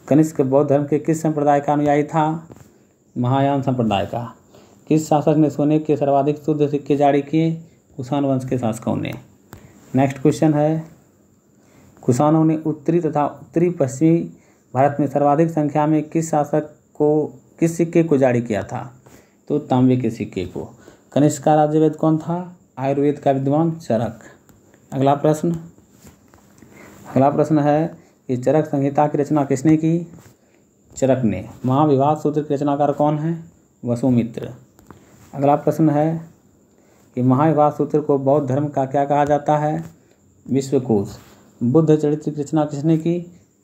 कनिष्क बौद्ध धर्म के किस संप्रदाय का अनुयायी था? महायान संप्रदाय का। किस शासक ने सोने के सर्वाधिक शुद्ध सिक्के जारी किए? कुषाण वंश के शासकों ने। नेक्स्ट क्वेश्चन है, कुषाणों ने उत्तरी तथा उत्तरी पश्चिमी भारत में सर्वाधिक संख्या में किस शासक को किस सिक्के को जारी किया था? तो तांबे के सिक्के को। कनिष्क का राज्यवेद कौन था? आयुर्वेद का विद्वान चरक। अगला प्रश्न है कि चरक संहिता की रचना किसने की? चरक ने। महाविवाद सूत्र के रचनाकार कौन है? वसुमित्र। अगला प्रश्न है कि महाविवाद सूत्र को बौद्ध धर्म का क्या कहा जाता है? विश्वकोश। बुद्ध चरित्र की रचना किसने की?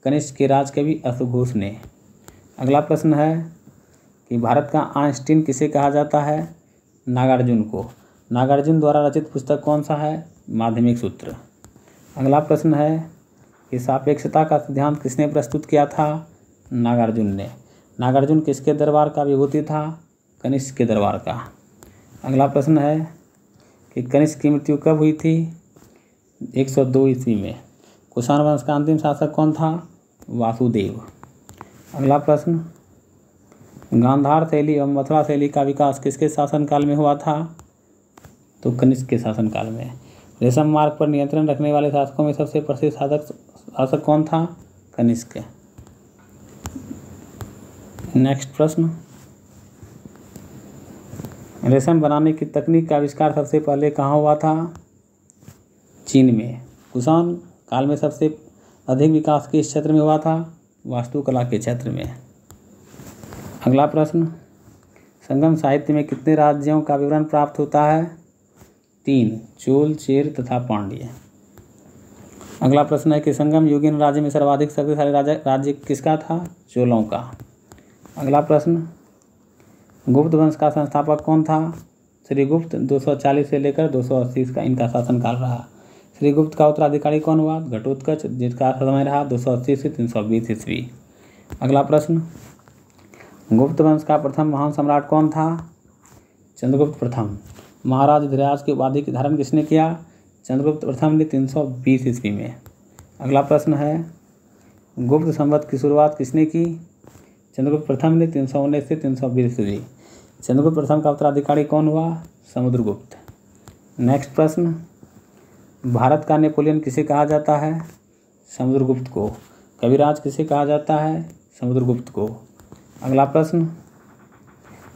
कनिष्क के राजकवि अश्वघोष ने। अगला प्रश्न है कि भारत का आइंस्टीन किसे कहा जाता है? नागार्जुन को। नागार्जुन द्वारा रचित पुस्तक कौन सा है? माध्यमिक सूत्र। अगला प्रश्न है कि सापेक्षता का सिद्धांत किसने प्रस्तुत किया था? नागार्जुन ने। नागार्जुन किसके दरबार का विभूति था? कनिष्क के दरबार का। अगला प्रश्न है कि कनिष्क की मृत्यु कब हुई थी? 102 ईस्वी में। कुषाण वंश का अंतिम शासक कौन था? वासुदेव। अगला प्रश्न, गांधार शैली एवं मथुरा शैली का विकास किसके शासनकाल में हुआ था? तो कनिष्क के शासनकाल में। रेशम मार्ग पर नियंत्रण रखने वाले शासकों में सबसे प्रसिद्ध शासक कौन था? कनिष्क। नेक्स्ट प्रश्न, रेशम बनाने की तकनीक का आविष्कार सबसे पहले कहाँ हुआ था? चीन में। कुषाण काल में सबसे अधिक विकास किस क्षेत्र में हुआ था? वास्तुकला के क्षेत्र में। अगला प्रश्न, संगम साहित्य में कितने राज्यों का विवरण प्राप्त होता है? 3, चोल, चेर तथा पांड्य। अगला प्रश्न है कि संगम युगीन राज्य में सर्वाधिक शक्तिशाली राज्य किसका था? चोलों का। अगला प्रश्न, गुप्त वंश का संस्थापक कौन था? श्रीगुप्त। 240 से लेकर 280 का इनका शासनकाल रहा। श्रीगुप्त का उत्तराधिकारी कौन हुआ? घटोत्कच, जिसका समय रहा 280 से 320 ईस्वी। अगला प्रश्न, गुप्त वंश का प्रथम महान सम्राट कौन था? चंद्रगुप्त प्रथम। महाराज धीराज की उपाधि धारण किसने किया? चंद्रगुप्त प्रथम ने 320 ईस्वी में। अगला प्रश्न है गुप्त संवत की शुरुआत किसने की? चंद्रगुप्त प्रथम ने 319 से 320 ईस्वी। चंद्रगुप्त प्रथम का उत्तराधिकारी कौन हुआ? समुद्रगुप्त। नेक्स्ट प्रश्न, भारत का नेपोलियन किसे कहा जाता है? समुद्रगुप्त को। कविराज किसे कहा जाता है? समुद्रगुप्त को। अगला प्रश्न,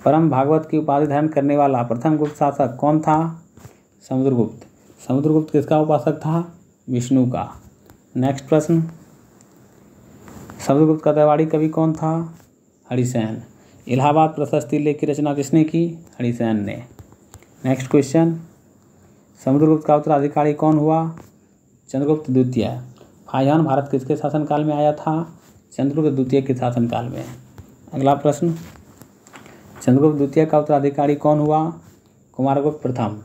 परम भागवत की उपाधि धारण करने वाला प्रथम गुप्त शासक कौन था? समुद्रगुप्त। समुद्रगुप्त किसका उपासक था? विष्णु का। नेक्स्ट प्रश्न, समुद्रगुप्त का दरबारी कवि कौन था? हरिसेन। इलाहाबाद प्रशस्ति लेख की रचना किसने की? हरिसेन ने। नेक्स्ट क्वेश्चन, समुद्रगुप्त का उत्तराधिकारी कौन हुआ? चंद्रगुप्त द्वितीय। फाहियान भारत किसके शासनकाल में आया था? चंद्रगुप्त द्वितीय के शासनकाल में। अगला प्रश्न, चंद्रगुप्त द्वितीय का उत्तराधिकारी कौन हुआ? कुमारगुप्त प्रथम।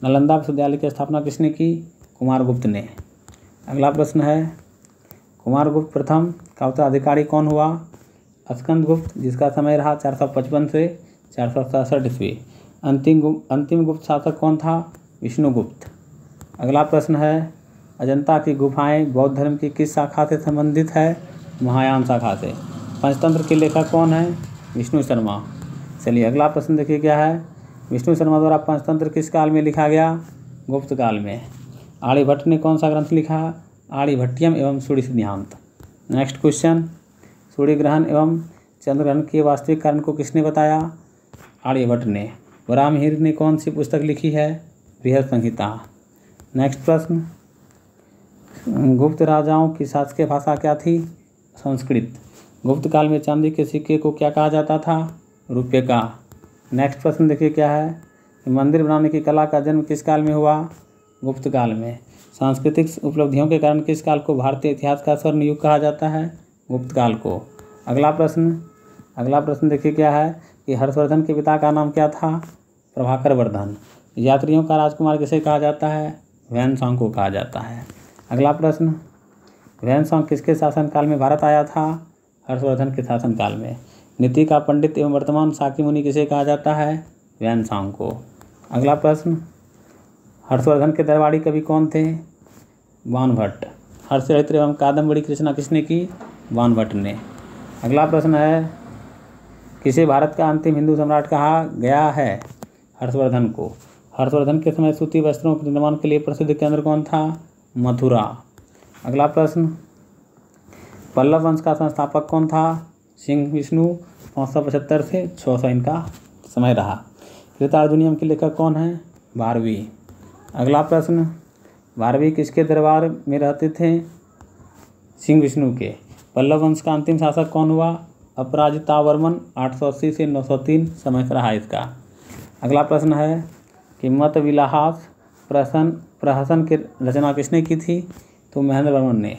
नालंदा विश्वविद्यालय की स्थापना किसने की? कुमारगुप्त ने। अगला प्रश्न है, कुमारगुप्त प्रथम का उत्तराधिकारी कौन हुआ? स्कंदगुप्त, जिसका समय रहा 455 से 467 ईस्वी। अंतिम गुप्त शासक कौन था? विष्णुगुप्त। अगला प्रश्न है, अजंता की गुफाएं बौद्ध धर्म की किस शाखा से संबंधित है? महायान शाखा से। पंचतंत्र के लेखक कौन है? विष्णु शर्मा। चलिए अगला प्रश्न देखिए क्या है। विष्णु शर्मा द्वारा पंचतंत्र किस काल में लिखा गया? गुप्त काल में। आर्यभट्ट ने कौन सा ग्रंथ लिखा? आर्यभट्टियम एवं सूर्य सिद्धांत। नेक्स्ट क्वेश्चन, सूर्य ग्रहण एवं चंद्र ग्रहण के वास्तविक कारण को किसने बताया? आर्यभट्ट ने। वराहमिहिर ने कौन सी पुस्तक लिखी है? बृहद संहिता। नेक्स्ट प्रश्न, गुप्त राजाओं की शासकीय भाषा क्या थी? संस्कृत। गुप्त काल में चांदी के सिक्के को क्या कहा जाता था? रुपये का। नेक्स्ट प्रश्न देखिए क्या है। मंदिर बनाने की कला का जन्म किस काल में हुआ? गुप्त काल में। सांस्कृतिक उपलब्धियों के कारण किस काल को भारतीय इतिहास का स्वर्ण युग कहा जाता है? गुप्त काल को। अगला प्रश्न देखिए क्या है कि हर्षवर्धन के पिता का नाम क्या था? प्रभाकर वर्धन। यात्रियों का राजकुमार किसे कहा जाता है? ह्वेनसांग को कहा जाता है। अगला प्रश्न, ह्वेनसांग किसके शासनकाल में भारत आया था? हर्षवर्धन के शासनकाल में। नीति का पंडित एवं वर्तमान शाक्य मुनि किसे कहा जाता है? ह्वेनसांग को। अगला प्रश्न, हर्षवर्धन के दरबारी कवि कौन थे? बाणभट्ट। हर्षचरित्र एवं कादम्बरी की रचना किसने की? बाणभट्ट ने। अगला प्रश्न है, किसे भारत का अंतिम हिंदू सम्राट कहा गया है? हर्षवर्धन को। हर्षवर्धन के समय सूती वस्त्रों के निर्माण के लिए प्रसिद्ध केंद्र कौन था? मथुरा। अगला प्रश्न, पल्लव वंश का संस्थापक कौन था? सिंह विष्णु। 575 से 600 इनका समय रहा। कृतार्जुनीयम के लेखक कौन है? भारवी। अगला प्रश्न, भारवी किसके दरबार में रहते थे? सिंह विष्णु के। पल्लव वंश का अंतिम शासक कौन हुआ? अपराजितावर्मन। 880 से 903 समय रहा इसका। अगला प्रश्न है कि मत विलास प्रहसन की रचना किसने की थी? तो महेंद्र वर्मन ने।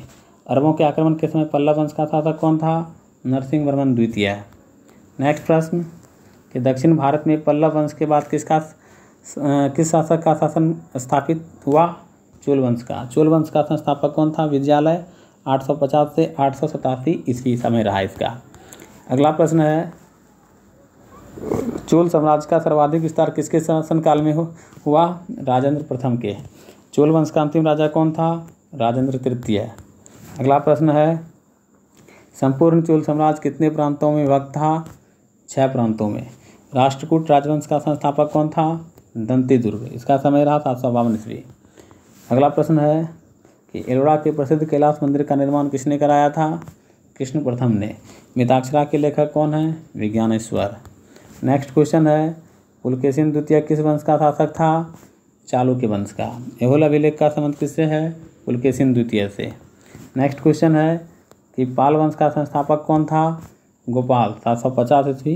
अरबों के आक्रमण के समय पल्लव वंश का शासक कौन था? नरसिंह वर्मन द्वितीय। नेक्स्ट प्रश्न कि दक्षिण भारत में पल्लव वंश के बाद किस शासक का शासन स्थापित हुआ? चोल वंश का। चोल वंश का संस्थापक कौन था? विजयालय। 850 से 887 ईस्वी समय रहा इसका। अगला प्रश्न है, चोल साम्राज्य का सर्वाधिक विस्तार किसके शासनकाल में हुआ? राजेंद्र प्रथम के। चोल वंश का अंतिम राजा कौन था? राजेंद्र तृतीय। अगला प्रश्न है, संपूर्ण चोल साम्राज्य कितने प्रांतों में विभक्त था? 6 प्रांतों में। राष्ट्रकूट राजवंश का संस्थापक कौन था? दंतीदुर्ग। इसका समय रहा 752 ईस्वी। अगला प्रश्न है कि एलोरा के प्रसिद्ध कैलाश मंदिर का निर्माण किसने कराया था? कृष्ण प्रथम ने। मिताक्षरा के लेखक कौन है? विज्ञानेश्वर। नेक्स्ट क्वेश्चन है, पुलकेशिन द्वितीय किस वंश का शासक था? चालुक्य वंश का। ऐहोल अभिलेख का संबंध किससे है? पुलकेशिन द्वितीय से। नेक्स्ट क्वेश्चन है कि पाल वंश का संस्थापक कौन था? गोपाल। 750 ईस्वी।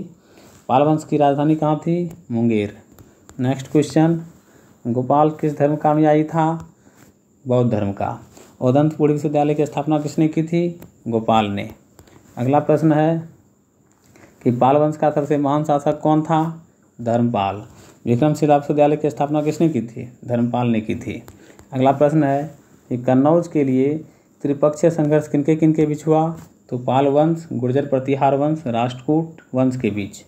पाल वंश की राजधानी कहाँ थी? मुंगेर। नेक्स्ट क्वेश्चन, गोपाल किस धर्म का अनुयायी था? बौद्ध धर्म का। औदंतपुर विश्वविद्यालय की स्थापना किसने की थी? गोपाल ने। अगला प्रश्न है कि पाल वंश का सबसे महान शासक कौन था? धर्मपाल। विक्रमशिला विश्वविद्यालय की स्थापना किसने की थी? धर्मपाल ने की थी। अगला प्रश्न है कि कन्नौज के लिए त्रिपक्षीय संघर्ष किनके किनके बीच हुआ? तो पाल वंश, गुर्जर प्रतिहार वंश, राष्ट्रकूट वंश के बीच।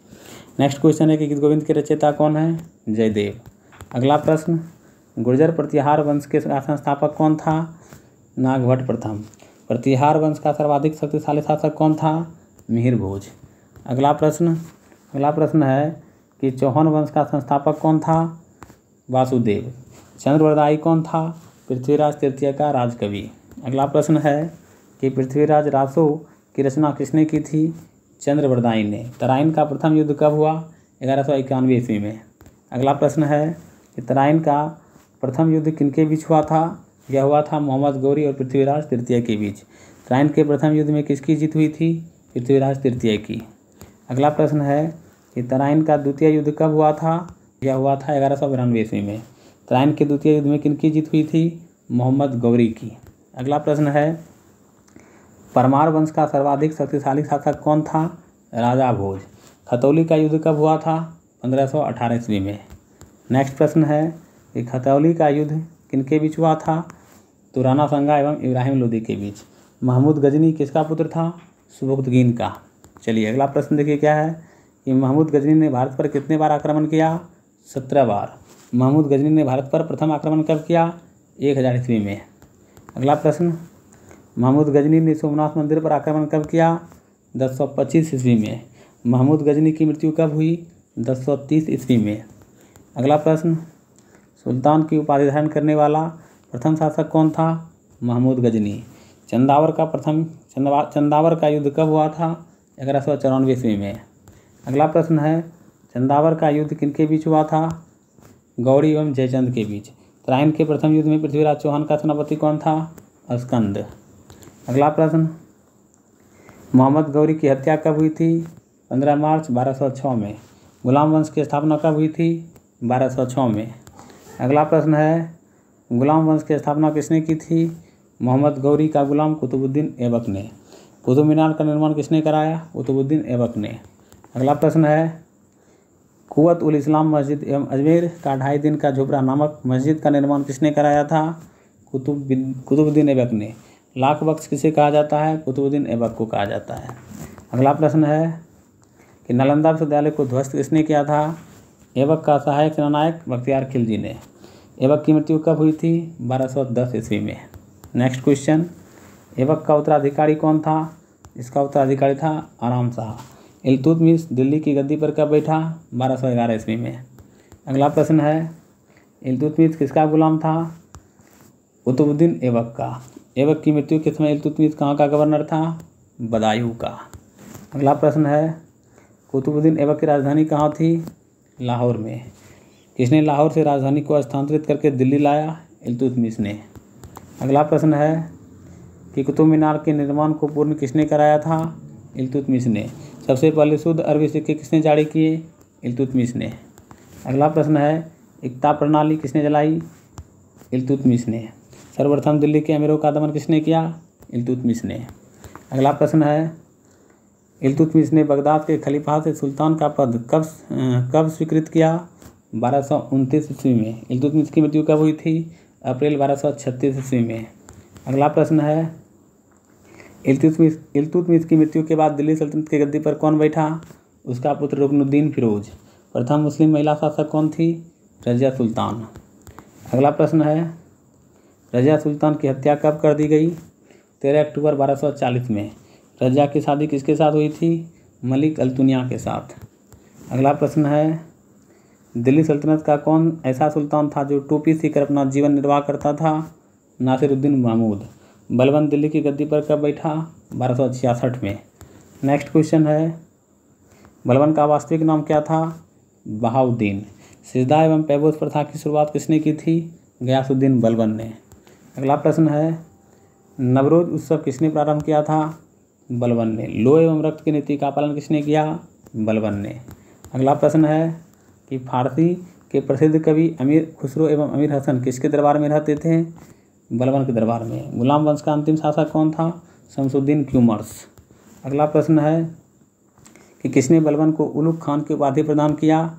नेक्स्ट क्वेश्चन है कि गीत गोविंद के रचयिता कौन है? जयदेव। अगला प्रश्न, गुर्जर प्रतिहार वंश के संस्थापक कौन था? नागभट्ट प्रथम। प्रतिहार वंश का सर्वाधिक शक्तिशाली शासक कौन था? मिहिर भोज। अगला प्रश्न है कि चौहान वंश का संस्थापक कौन था? वासुदेव। चंद्रवरदायी कौन था? पृथ्वीराज तृतीय का राजकवि। अगला प्रश्न है कि पृथ्वीराज रासो की रचना किसने की थी? चंद्रवरदायी ने। तराइन का प्रथम युद्ध कब हुआ? 1191 ईस्वी में। अगला प्रश्न है कि तराइन का प्रथम युद्ध किनके बीच हुआ था? यह हुआ था मोहम्मद गौरी और पृथ्वीराज तृतीय के बीच। तराइन के प्रथम युद्ध में किसकी जीत हुई थी? पृथ्वीराज तृतीय की। अगला प्रश्न है कि तराइन का द्वितीय युद्ध कब हुआ था? यह हुआ था 1192 ईस्वी में। तराइन के द्वितीय युद्ध में किनकी जीत हुई थी? मोहम्मद गौरी की। अगला प्रश्न है परमार वंश का सर्वाधिक शक्तिशाली शासक कौन था? राजा भोज। खतौली का युद्ध कब हुआ था? 1518 ईस्वी में। नेक्स्ट प्रश्न है कि खतौली का युद्ध किनके बीच हुआ था? तो राणा संगा एवं इब्राहिम लोदी के बीच। महमूद गजनी किसका पुत्र था? सुबुक्तगीन का। चलिए अगला प्रश्न देखिए क्या है कि महमूद गजनी ने भारत पर कितने बार आक्रमण किया? 17 बार। महमूद गजनी ने भारत पर प्रथम आक्रमण कब किया? 1000 ईस्वी में। अगला प्रश्न महमूद गजनी ने सोमनाथ मंदिर पर आक्रमण कब किया? 1025 ईस्वी में। महमूद गजनी की मृत्यु कब हुई? 1030 ईस्वी में। अगला प्रश्न सुल्तान की उपाधि धारण करने वाला प्रथम शासक कौन था? महमूद गजनी। चंदावर का युद्ध कब हुआ था? 1194 ईस्वी में। अगला प्रश्न है चंदावर का युद्ध किनके बीच हुआ था? गौरी एवं जयचंद के बीच। तराइन के प्रथम युद्ध में पृथ्वीराज चौहान का सेनापति कौन था? अस्कंद। अगला प्रश्न मोहम्मद गौरी की हत्या कब हुई थी? 15 मार्च 1206 में। गुलाम वंश की स्थापना कब हुई थी? 1206 में। अगला प्रश्न है गुलाम वंश की स्थापना किसने की थी? मोहम्मद गौरी का गुलाम कुतुबुद्दीन ऐबक ने। कुतुब मीनार का निर्माण किसने कराया? कुतुबुद्दीन ऐबक ने। अगला प्रश्न है कुव्वत उल इस्लाम मस्जिद एवं अजमेर का 2.5 दिन का झोपड़ा नामक मस्जिद का निर्माण किसने कराया था? कुतुबुद्दीन ऐबक ने। लाख बख्श किसे कहा जाता है? कुतुबुद्दीन ऐबक को कहा जाता है। अगला प्रश्न है कि नालंदा विश्वविद्यालय को ध्वस्त किसने किया था? ऐबक का सहायक सेनानायक बख्तियार खिलजी ने। ऐबक की मृत्यु कब हुई थी? 1210 ईस्वी में। नेक्स्ट क्वेश्चन ऐबक का उत्तराधिकारी कौन था? इसका उत्तराधिकारी था आराम शाह। इल्तुतमिश दिल्ली की गद्दी पर कब बैठा? 1211 ईस्वी में। अगला प्रश्न है इल्तुतमिश किसका गुलाम था? कुतुबुद्दीन ऐबक का। ऐबक की मृत्यु के समय इल्तुतमिश कहाँ का गवर्नर था? बदायूं का। अगला प्रश्न है कुतुबुद्दीन ऐबक की राजधानी कहाँ थी? लाहौर में। किसने लाहौर से राजधानी को स्थानांतरित करके दिल्ली लाया? इल्तुतमिश ने। अगला प्रश्न है कि कुतुब मीनार के निर्माण को पूर्ण किसने कराया था? इल्तुतमिश ने। सबसे पहले शुद्ध अरबी सिक्के किसने जारी किए? इल्तुतमिश ने। अगला प्रश्न है इक्ता प्रणाली किसने जलाई? इल्तुतमिश ने। सर्वप्रथम दिल्ली के अमीरों का दमन किसने किया? इल्तुतमिश ने। अगला प्रश्न है इल्तुतमिश ने बगदाद के खलीफा से सुल्तान का पद कब स्वीकृत किया? 1229 ईस्वी में। इल्तुतमिश की मृत्यु कब हुई थी? अप्रैल 1236 ईस्वी में। अगला प्रश्न है इल्तुतमिश की मृत्यु के बाद दिल्ली सल्तनत की गद्दी पर कौन बैठा? उसका पुत्र रुकनुद्दीन फिरोज। प्रथम मुस्लिम महिला शासक कौन थी? रजिया सुल्तान। अगला प्रश्न है रजिया सुल्तान की हत्या कब कर दी गई? 13 अक्टूबर 1240 में। रजिया की शादी किसके साथ हुई थी? मलिक अल्तुनिया के साथ। अगला प्रश्न है दिल्ली सल्तनत का कौन ऐसा सुल्तान था जो टोपी सीकर अपना जीवन निर्वाह करता था? नासिरुद्दीन महमूद। बलबन दिल्ली की गद्दी पर कब बैठा? 1266 में। नेक्स्ट क्वेश्चन है बलबन का वास्तविक नाम क्या था? बहाउद्दीन। सिजदा एवं पैबोस प्रथा की शुरुआत किसने की थी? गयासुद्दीन बलबन ने। अगला प्रश्न है नवरोज उत्सव किसने प्रारंभ किया था? बलबन ने। लोह एवं रक्त की नीति का पालन किसने किया? बलबन ने। अगला प्रश्न है कि फारसी के प्रसिद्ध कवि अमीर खुसरो एवं अमीर हसन किसके दरबार में रहते थे? बलबन के दरबार में। गुलाम वंश का अंतिम शासक कौन था? शमसुद्दीन क्यूमर्स। अगला प्रश्न है कि किसने बलबन को उलुग खान की उपाधि प्रदान किया?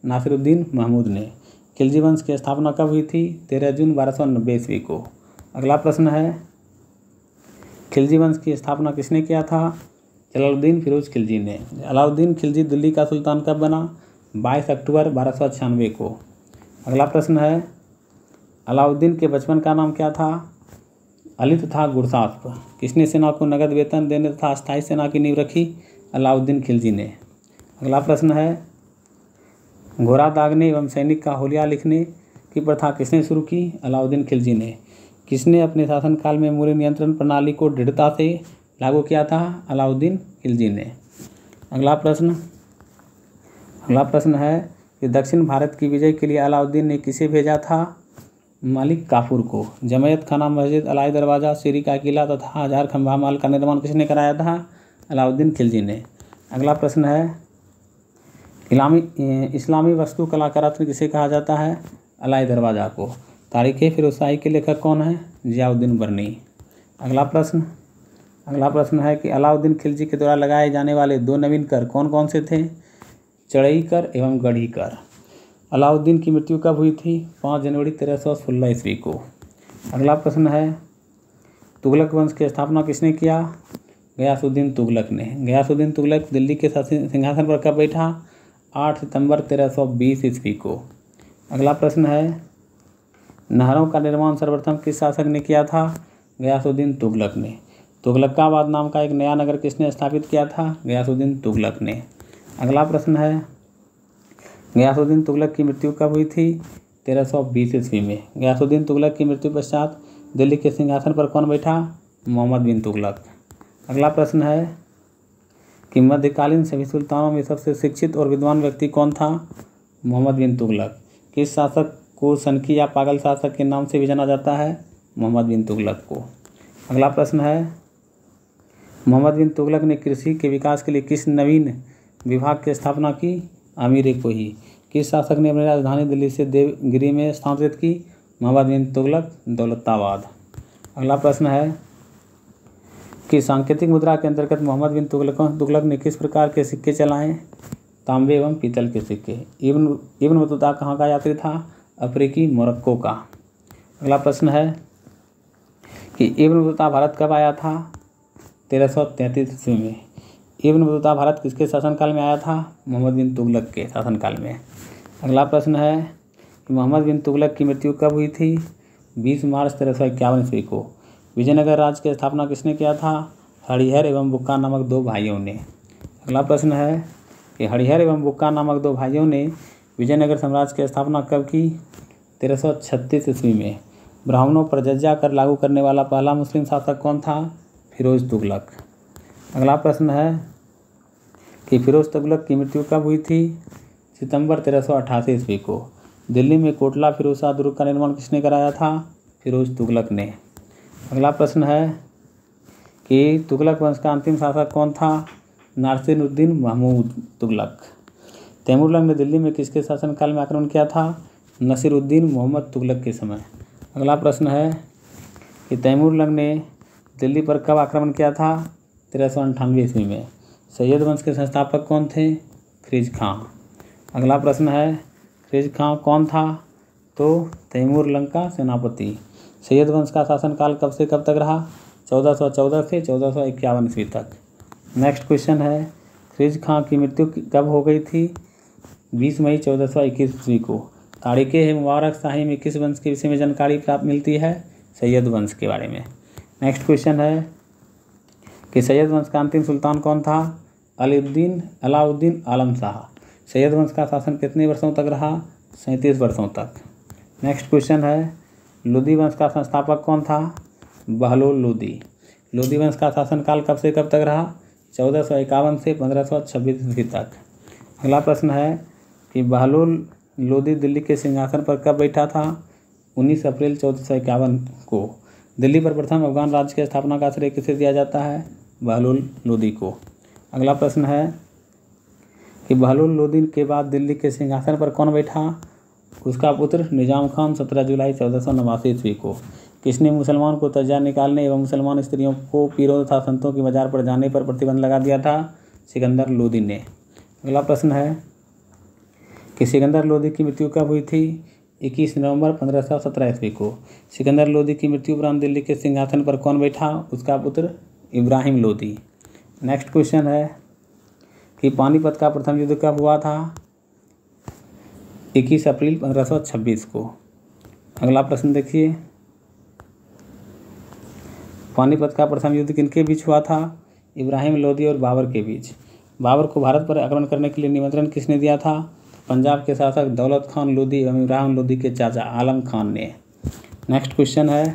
नासिरुद्दीन महमूद ने। खिलजी वंश की स्थापना कब हुई थी? 13 जून 1290 ईस्वी को। अगला प्रश्न है खिलजी वंश की स्थापना किसने किया था? जलालुद्दीन फिरोज खिलजी ने। अलाउद्दीन खिलजी दिल्ली का सुल्तान कब बना? 22 अक्टूबर 1296 को। अगला प्रश्न है अलाउद्दीन के बचपन का नाम क्या था? अली तथा गुरसास्प। किसने सेना को नगद वेतन देने तथा अस्थायी सेना की नींव रखी? अलाउद्दीन खिलजी ने। अगला प्रश्न है, घोड़ा दागने एवं सैनिक का होलिया लिखने की प्रथा किसने शुरू की? अलाउद्दीन खिलजी ने। किसने अपने शासनकाल में मूल्य नियंत्रण प्रणाली को दृढ़ता से लागू किया था? अलाउद्दीन खिलजी ने। अगला प्रश्न है कि दक्षिण भारत की विजय के लिए अलाउद्दीन ने किसे भेजा था? मलिक काफूर को। जमैयत खाना मस्जिद, अलाई दरवाज़ा, सीरी का किला तथा हजार खंभा महल का निर्माण किसने कराया था? अलाउद्दीन खिलजी ने। अगला प्रश्न है, इस्लामी वस्तु कला का रत्न किसे कहा जाता है? अलाई दरवाज़ा को। तारीख़ फिरोज़शाही के लेखक कौन है? ज़ियाउद्दीन बरनी। अगला प्रश्न है कि अलाउद्दीन खिलजी के द्वारा लगाए जाने वाले 2 नवीन कर कौन कौन से थे? चढ़ई कर एवं गढ़ी कर। अलाउद्दीन की मृत्यु कब हुई थी? 5 जनवरी 1316 ईस्वी को। अगला प्रश्न है, तुगलक वंश की स्थापना किसने किया? गयासुद्दीन तुगलक ने। गयासुद्दीन तुगलक दिल्ली के सिंहासन पर कब बैठा? 8 सितंबर 1320 ईस्वी को। अगला प्रश्न है, नहरों का निर्माण सर्वप्रथम किस शासक ने किया था? गयासुद्दीन तुगलक ने। तुगलकाबाद नाम का एक नया नगर किसने स्थापित किया था? गयासुद्दीन तुगलक ने। अगला प्रश्न है, गयासुद्दीन तुगलक की मृत्यु कब हुई थी? 1320 ईस्वी में। गयासुद्दीन तुगलक की मृत्यु पश्चात दिल्ली के सिंहासन पर कौन बैठा? मोहम्मद बिन तुगलक। अगला प्रश्न है कि मध्यकालीन सभी सुल्तानों में सबसे शिक्षित और विद्वान व्यक्ति कौन था? मोहम्मद बिन तुगलक। किस शासक को सनकी या पागल शासक के नाम से भी जाना जाता है? मोहम्मद बिन तुगलक को। अगला प्रश्न है, मोहम्मद बिन तुगलक ने कृषि के विकास के लिए किस नवीन विभाग की स्थापना की? अमीर-ए-कोही। किस शासक ने अपनी राजधानी दिल्ली से देवगिरी में स्थानांतरित की? मोहम्मद बिन तुगलक, दौलताबाद। अगला प्रश्न है कि सांकेतिक मुद्रा के अंतर्गत मोहम्मद बिन तुगलक ने किस प्रकार के सिक्के चलाए? तांबे एवं पीतल के सिक्के। इब्न बतूता कहाँ का यात्री था? अफ्रीकी मोरक्को का। अगला प्रश्न है कि इब्न बतूता भारत कब आया था? 1333 ईस्वी में। इब्न बतूता भारत किसके शासनकाल में आया था? मोहम्मद बिन तुगलक के शासनकाल में। अगला प्रश्न है कि मोहम्मद बिन तुगलक की मृत्यु कब हुई थी? 20 मार्च 1351 ईस्वी को। विजयनगर राज्य की स्थापना किसने किया था? हरिहर एवं बुक्का नामक 2 भाइयों ने। अगला प्रश्न है कि हरिहर एवं बुक्का नामक 2 भाइयों ने विजयनगर साम्राज्य की स्थापना कब की? 1336 ईस्वी में। ब्राह्मणों पर जज्जा कर लागू करने वाला पहला मुस्लिम शासक कौन था? फिरोज तुगलक। अगला प्रश्न है कि फिरोज तुगलक की मृत्यु कब हुई थी? सितंबर 1388 ईस्वी को। दिल्ली में कोटला फिरोजशाह दुर्ग का निर्माण किसने कराया था? फिरोज तुगलक ने। अगला प्रश्न है कि तुगलक वंश का अंतिम शासक कौन था? नासिरुद्दीन महमूद तुगलक। तैमूरलंग ने दिल्ली में किसके शासनकाल में आक्रमण किया था? नसीरुद्दीन मोहम्मद तुगलक के समय। अगला प्रश्न है कि तैमूरलंग ने दिल्ली पर कब आक्रमण किया था? 1398 ईस्वी में। सैयद वंश के संस्थापक कौन थे? ख़िज़्र खां। अगला प्रश्न है, ख़िज़्र खां कौन था? तो तैमूरलंग का सेनापति। सैयद वंश का शासनकाल कब से कब तक रहा? 1414 से 1451 ईस्वी तक। नेक्स्ट क्वेश्चन है, ख़िज़्र खां की मृत्यु कब हो गई थी? 20 मई 1421 ईस्वी को। तारीख़ मुबारक शाही में किस वंश के विषय में जानकारी प्राप्त मिलती है? सैयद वंश के बारे में। नेक्स्ट क्वेश्चन है कि सैयद वंश का अंतिम सुल्तान कौन था? अलाउद्दीन आलम शाह। सैयद वंश का शासन कितने वर्षों तक रहा? 37 वर्षों तक। नेक्स्ट क्वेश्चन है, लोदी वंश का संस्थापक कौन था? बहलोल लोदी। लोदी वंश का शासनकाल कब से कब तक रहा? 1451 से 1526 ईस्वी तक। अगला प्रश्न है कि बहलोल लोदी दिल्ली के सिंहासन पर कब बैठा था? 19 अप्रैल 1451 को। दिल्ली पर प्रथम अफगान राज्य की स्थापना का श्रेय किसे दिया जाता है? बहलोल लोदी को। अगला प्रश्न है कि बहलोल लोदी के बाद दिल्ली के सिंहासन पर कौन बैठा? उसका पुत्र निजाम खान 17 जुलाई 1489 ईस्वी को। किसने मुसलमान को तजिया निकालने एवं मुसलमान स्त्रियों को पीरों तथा संतों की मजार पर जाने पर प्रतिबंध लगा दिया था? सिकंदर लोदी ने। अगला प्रश्न है कि सिकंदर लोदी की मृत्यु कब हुई थी? 21 नवंबर 1517 ईस्वी को। सिकंदर लोदी की मृत्यु उपरांत दिल्ली के सिंहासन पर कौन बैठा? उसका पुत्र इब्राहिम लोदी। नेक्स्ट क्वेश्चन है कि पानीपत का प्रथम युद्ध कब हुआ था? 21 अप्रैल 1526 को। अगला प्रश्न देखिए पानीपत का प्रथम युद्ध किनके बीच हुआ था? इब्राहिम लोदी और बाबर के बीच। बाबर को भारत पर आक्रमण करने के लिए निमंत्रण किसने दिया था? पंजाब के शासक दौलत खान लोदी एवं इब्राहिम लोदी के चाचा आलम खान ने। नेक्स्ट क्वेश्चन है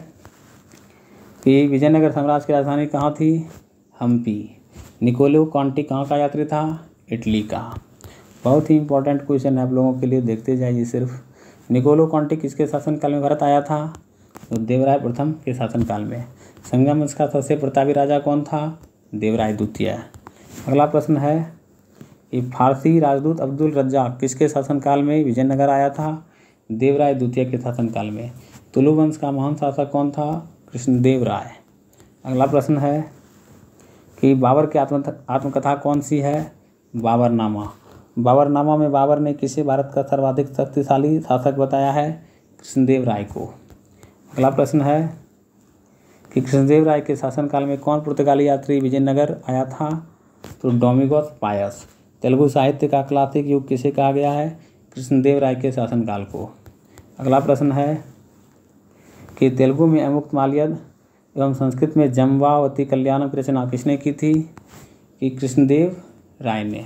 कि विजयनगर साम्राज्य की राजधानी कहाँ थी? हम्पी। निकोलो कॉन्टी कहाँ का यात्री था? इटली का। बहुत ही इंपॉर्टेंट क्वेश्चन है आप लोगों के लिए, देखते जाइए सिर्फ। निकोलो कॉन्टी किसके शासनकाल में भारत आया था? तो देवराय प्रथम के शासनकाल में। संगम वंश का सबसे प्रतापी राजा कौन था? देवराय द्वितीय। अगला प्रश्न है कि फारसी राजदूत अब्दुल रज्जाक किसके शासनकाल में विजयनगर आया था? देवराय द्वितीय के शासनकाल में। तुलु वंश का महान शासक कौन था? कृष्णदेव राय। अगला प्रश्न है कि बाबर की आत्मकथा कौन सी है? बाबरनामा। बाबरनामा में बाबर ने किसे भारत का सर्वाधिक शक्तिशाली शासक बताया है? कृष्णदेव राय को। अगला प्रश्न है कि कृष्णदेव राय के शासनकाल में कौन पुर्तगाली यात्री विजयनगर आया था? तो डोमिगोस पायस। तेलुगु साहित्य का क्लासिक युग किसे कहा गया है? कृष्णदेव राय के शासनकाल को। अगला प्रश्न है कि तेलुगु में अमुक्तमाल्यद एवं संस्कृत में जम्बावती कल्याणम की रचना किसने की थी? कि कृष्णदेव राय ने।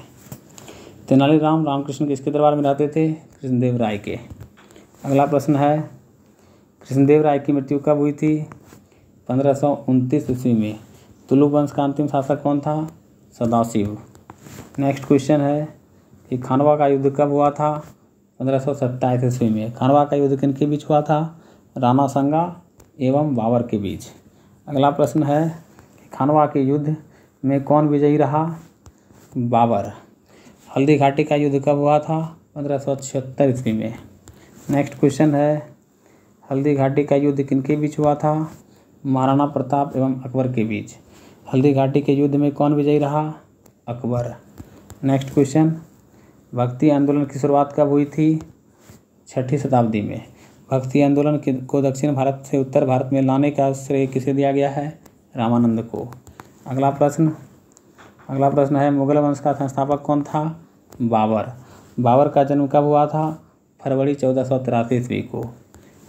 तेनालीराम रामकृष्ण किसके दरबार में रहते थे? कृष्णदेव राय के। अगला प्रश्न है कृष्णदेव राय की मृत्यु कब हुई थी? 1529 ईस्वी में। तुलु वंश का अंतिम शासक कौन था? सदाशिव। नेक्स्ट क्वेश्चन है कि खानवा का युद्ध कब हुआ था? 1527 ईस्वी में। खानवा का युद्ध किनके बीच हुआ था? राणा संगा एवं बाबर के बीच। अगला प्रश्न है कि खानवा के युद्ध में कौन विजयी रहा? बाबर। हल्दी घाटी का युद्ध कब हुआ था? 1576 ईस्वी में। नेक्स्ट क्वेश्चन है हल्दी घाटी का युद्ध किनके बीच हुआ था? महाराणा प्रताप एवं अकबर के बीच। हल्दी घाटी के युद्ध में कौन विजयी रहा? अकबर। नेक्स्ट क्वेश्चन भक्ति आंदोलन की शुरुआत कब हुई थी? 6वीं शताब्दी में। भक्ति आंदोलन को दक्षिण भारत से उत्तर भारत में लाने का श्रेय किसे दिया गया है? रामानंद को। अगला प्रश्न है मुगल वंश का संस्थापक कौन था? बाबर। बाबर का जन्म कब हुआ था? फरवरी 1483 ईस्वी को।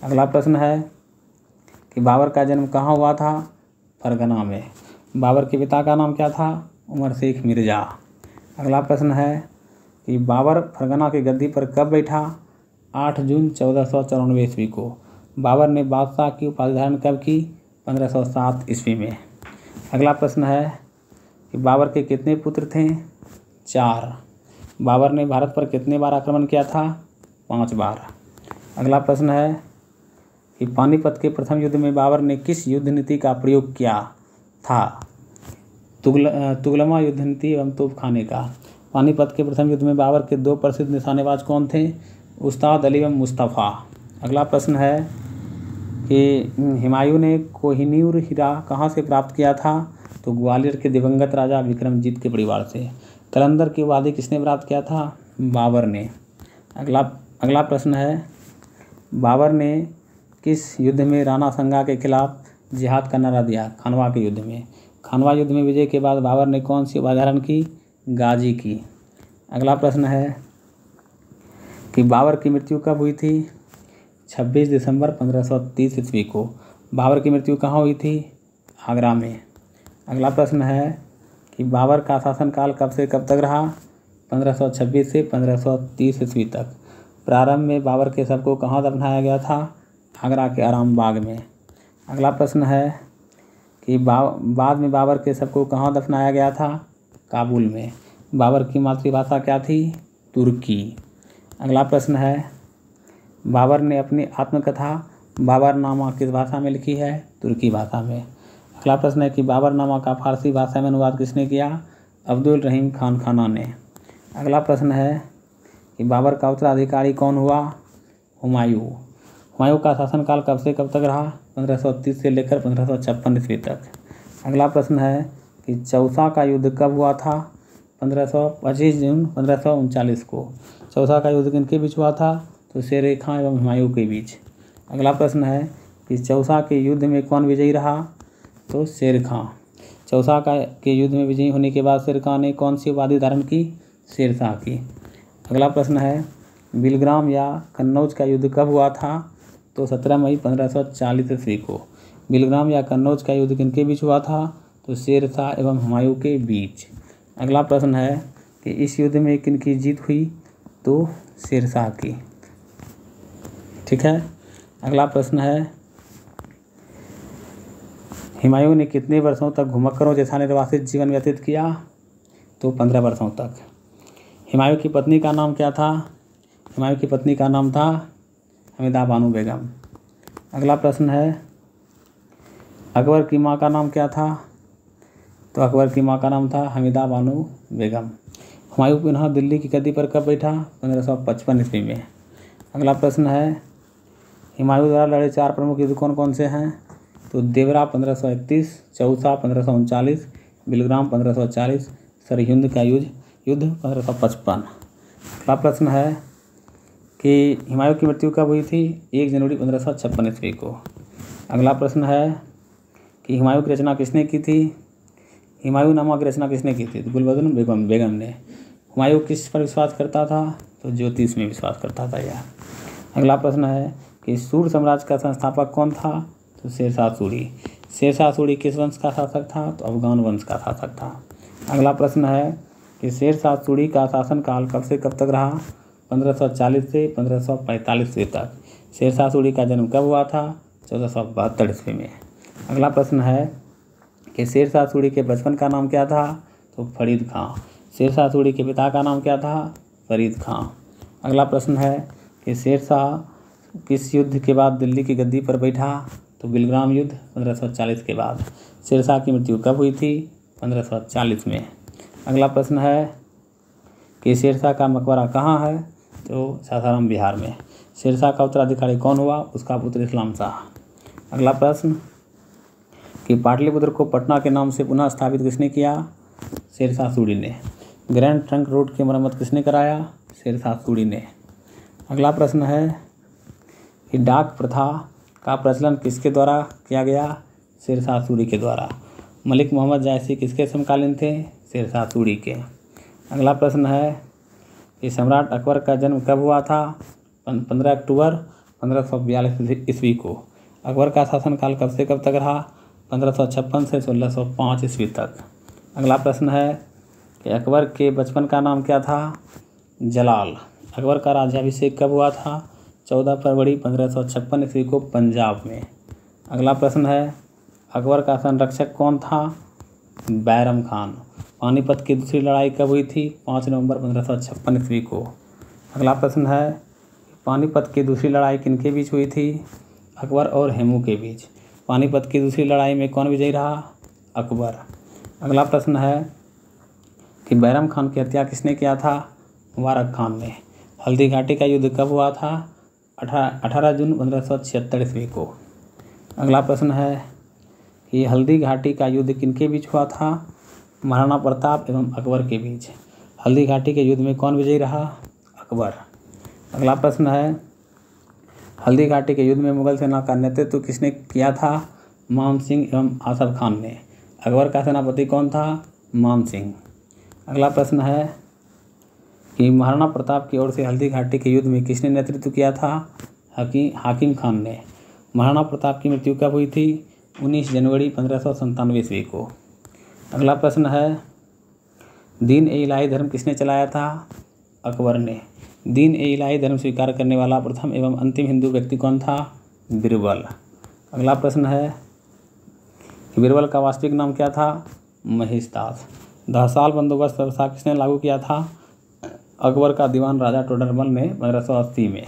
अगला प्रश्न है कि बाबर का जन्म कहाँ हुआ था? फरगना में। बाबर के पिता का नाम क्या था? उमर शेख मिर्ज़ा। अगला प्रश्न है कि बाबर फरगना की गद्दी पर कब बैठा? 8 जून 1494 ईस्वी को। बाबर ने बादशाह की उपाधि धारण कब की? 1507 ईस्वी में। अगला प्रश्न है कि बाबर के कितने पुत्र थे? 4। बाबर ने भारत पर कितने बार आक्रमण किया था? 5 बार। अगला प्रश्न है कि पानीपत के प्रथम युद्ध में बाबर ने किस युद्ध नीति का प्रयोग किया था? तुगलमा युद्ध नीति एवं तोपखाने का। पानीपत के प्रथम युद्ध में बाबर के 2 प्रसिद्ध निशानेबाज कौन थे? उस्ताद अली एवं मुस्तफ़ा। अगला प्रश्न है कि हुमायूं ने कोहिनूर हीरा कहाँ से प्राप्त किया था? तो ग्वालियर के दिवंगत राजा विक्रमजीत के परिवार से। कलंदर की उपाधि किसने प्राप्त किया था? बाबर ने। अगला प्रश्न है बाबर ने किस युद्ध में राणा संगा के खिलाफ जिहाद का नारा दिया? खानवा के युद्ध में। खानवा युद्ध में विजय के बाद बाबर ने कौन सी उपाधि धारण की? गाजी की। अगला प्रश्न है कि बाबर की मृत्यु कब हुई थी? 26 दिसंबर 1530 ईस्वी को। बाबर की मृत्यु कहाँ हुई थी? आगरा में। अगला प्रश्न है कि बाबर का शासनकाल कब से कब तक रहा? 1526 से 1530 ईस्वी तक। प्रारंभ में बाबर के शव को कहाँ दफनाया गया था? आगरा के आराम बाग में। अगला प्रश्न है कि बाद में बाबर के शव को कहाँ दफनाया गया था? काबुल में। बाबर की मातृभाषा क्या थी? तुर्की। अगला प्रश्न है बाबर ने अपनी आत्मकथा बाबरनामा किस भाषा में लिखी है? तुर्की भाषा में। अगला प्रश्न है कि बाबरनामा का फारसी भाषा में अनुवाद किसने किया? अब्दुल रहीम खान खाना ने। अगला प्रश्न है कि बाबर का उत्तराधिकारी कौन हुआ? हुमायूं। हुमायूं का शासनकाल कब से कब तक रहा? 1530 से लेकर 1556 ईस्वी तक। अगला प्रश्न है कि चौसा का युद्ध कब हुआ था? 25 जून 1539 को। चौसा का युद्ध किनके बीच हुआ था? तो शेर खां एवं हुमायूं के बीच। अगला प्रश्न है कि चौसा के युद्ध में कौन विजयी रहा? तो शेर खां। चौसा के युद्ध में विजयी होने के बाद शेर खां ने कौन सी उपाधि धारण की? शेरशाह की। अगला प्रश्न है बिलग्राम या कन्नौज का युद्ध कब हुआ था? तो 17 मई 1540 ईस्वी को। बिलग्राम या कन्नौज का युद्ध किनके बीच हुआ था? तो शेर शाह एवं हुमायूं के बीच। अगला प्रश्न है कि इस युद्ध में किनकी जीत हुई? तो शेर शाह की। ठीक है। अगला प्रश्न है हुमायूं ने कितने वर्षों तक घुमक्करों जैसा निर्वासित जीवन व्यतीत किया? तो 15 वर्षों तक। हुमायूं की पत्नी का नाम क्या था? हुमायूं की पत्नी का नाम था हमीदा बानो बेगम। अगला प्रश्न है अकबर की माँ का नाम क्या था? तो अकबर की माँ का नाम था हमीदा बानो बेगम। हुमायूं पुनः दिल्ली की गद्दी पर कब बैठा? 1555 ईस्वी में। अगला प्रश्न है हुमायूं द्वारा लड़े 4 प्रमुख युद्ध कौन कौन से हैं? तो देवरा 1531, चौसा 1539, बिलग्राम 1540, सरहिंद का युद्ध 1555। अगला प्रश्न है कि हुमायूं की मृत्यु कब हुई थी? 1 जनवरी 1556 ईस्वी को। अगला प्रश्न है कि हुमायूं की रचना किसने की थी? हुमायूं नामा की रचना किसने की थी? तो गुलबदन बेगम ने। हुमायूं किस पर विश्वास करता था? तो ज्योतिष में विश्वास करता था यह। अगला प्रश्न है कि सूर साम्राज्य का संस्थापक कौन था? तो शेरशाह सूरी। शेरशाह सूरी किस वंश का शासक था? तो अफगान वंश का शासक था। अगला प्रश्न है कि शेरशाह सूरी का शासनकाल कब से कब तक रहा? 1540 से 1545 ईस्वी तक। शेरशाह सूरी का जन्म कब हुआ था? 1472 ईस्वी में। अगला प्रश्न है कि शेरशाह सूरी के बचपन का नाम क्या था? तो फरीद खां। शेरशाह सूरी के पिता का नाम क्या था? फरीद खां। अगला प्रश्न है कि शेरशाह किस युद्ध के बाद दिल्ली की गद्दी पर बैठा? तो बिलग्राम युद्ध 1540 के बाद। शेरशाह की मृत्यु कब हुई थी? 1540 में। अगला प्रश्न है कि शेरशाह का मकबरा कहाँ है? तो सासाराम बिहार में। शेरशाह का उत्तराधिकारी कौन हुआ? उसका पुत्र इस्लाम शाह। अगला प्रश्न कि पाटलिपुत्र को पटना के नाम से पुनः स्थापित किसने किया? शेरशाह सूरी ने। ग्रैंड ट्रंक रोड की मरम्मत किसने कराया? शेरशाह सूरी ने। अगला प्रश्न है कि डाक प्रथा का प्रचलन किसके द्वारा किया गया? शेरशाह सूरी के द्वारा। मलिक मोहम्मद जायसी किसके समकालीन थे? शेरशाह सूरी के। अगला प्रश्न है कि सम्राट अकबर का जन्म कब हुआ था? 15 अक्टूबर 1542 ईस्वी को। अकबर का शासनकाल कब से कब तक रहा? 1556 से 1605 ईस्वी तक। अगला प्रश्न है कि अकबर के बचपन का नाम क्या था? जलाल। अकबर का राज्याभिषेक कब हुआ था? 14 फरवरी 1556 ईस्वी को पंजाब में। अगला प्रश्न है अकबर का संरक्षक कौन था? बैरम खान। पानीपत की दूसरी लड़ाई कब हुई थी? 5 नवंबर 1556 ईस्वी को। अगला प्रश्न है पानीपत की दूसरी लड़ाई किनके बीच हुई थी? अकबर और हेमू के बीच। पानीपत की दूसरी लड़ाई में कौन विजयी रहा? अकबर। अगला प्रश्न है कि बैरम खान की हत्या किसने किया था? मुबारक खान ने। हल्दी घाटी का युद्ध कब हुआ था? 18 जून 1576 ईस्वी को। अगला प्रश्न है कि हल्दी घाटी का युद्ध किनके बीच हुआ था? महाराणा प्रताप एवं अकबर के बीच। हल्दी घाटी के युद्ध में कौन विजयी रहा? अकबर। अगला प्रश्न है हल्दी घाटी के युद्ध में मुगल सेना का नेतृत्व किसने किया था? मान सिंह एवं आसफ खान ने। अकबर का सेनापति कौन था? मान सिंह। अगला प्रश्न है कि महाराणा प्रताप की ओर से हल्दी घाटी के युद्ध में किसने नेतृत्व किया था? हाकिम खान ने। महाराणा प्रताप की मृत्यु कब हुई थी? 19 जनवरी 1597 ईस्वी को। अगला प्रश्न है दीन ए इलाही धर्म किसने चलाया था? अकबर ने। दीन ए इलाही धर्म स्वीकार करने वाला प्रथम एवं अंतिम हिंदू व्यक्ति कौन था? बीरबल। अगला प्रश्न है कि बीरबल का वास्तविक नाम क्या था? महेशदास। 10 साल बंदोबस्त व्यवस्था किसने लागू किया था? अकबर का दीवान राजा टोडरमल ने 1580 में।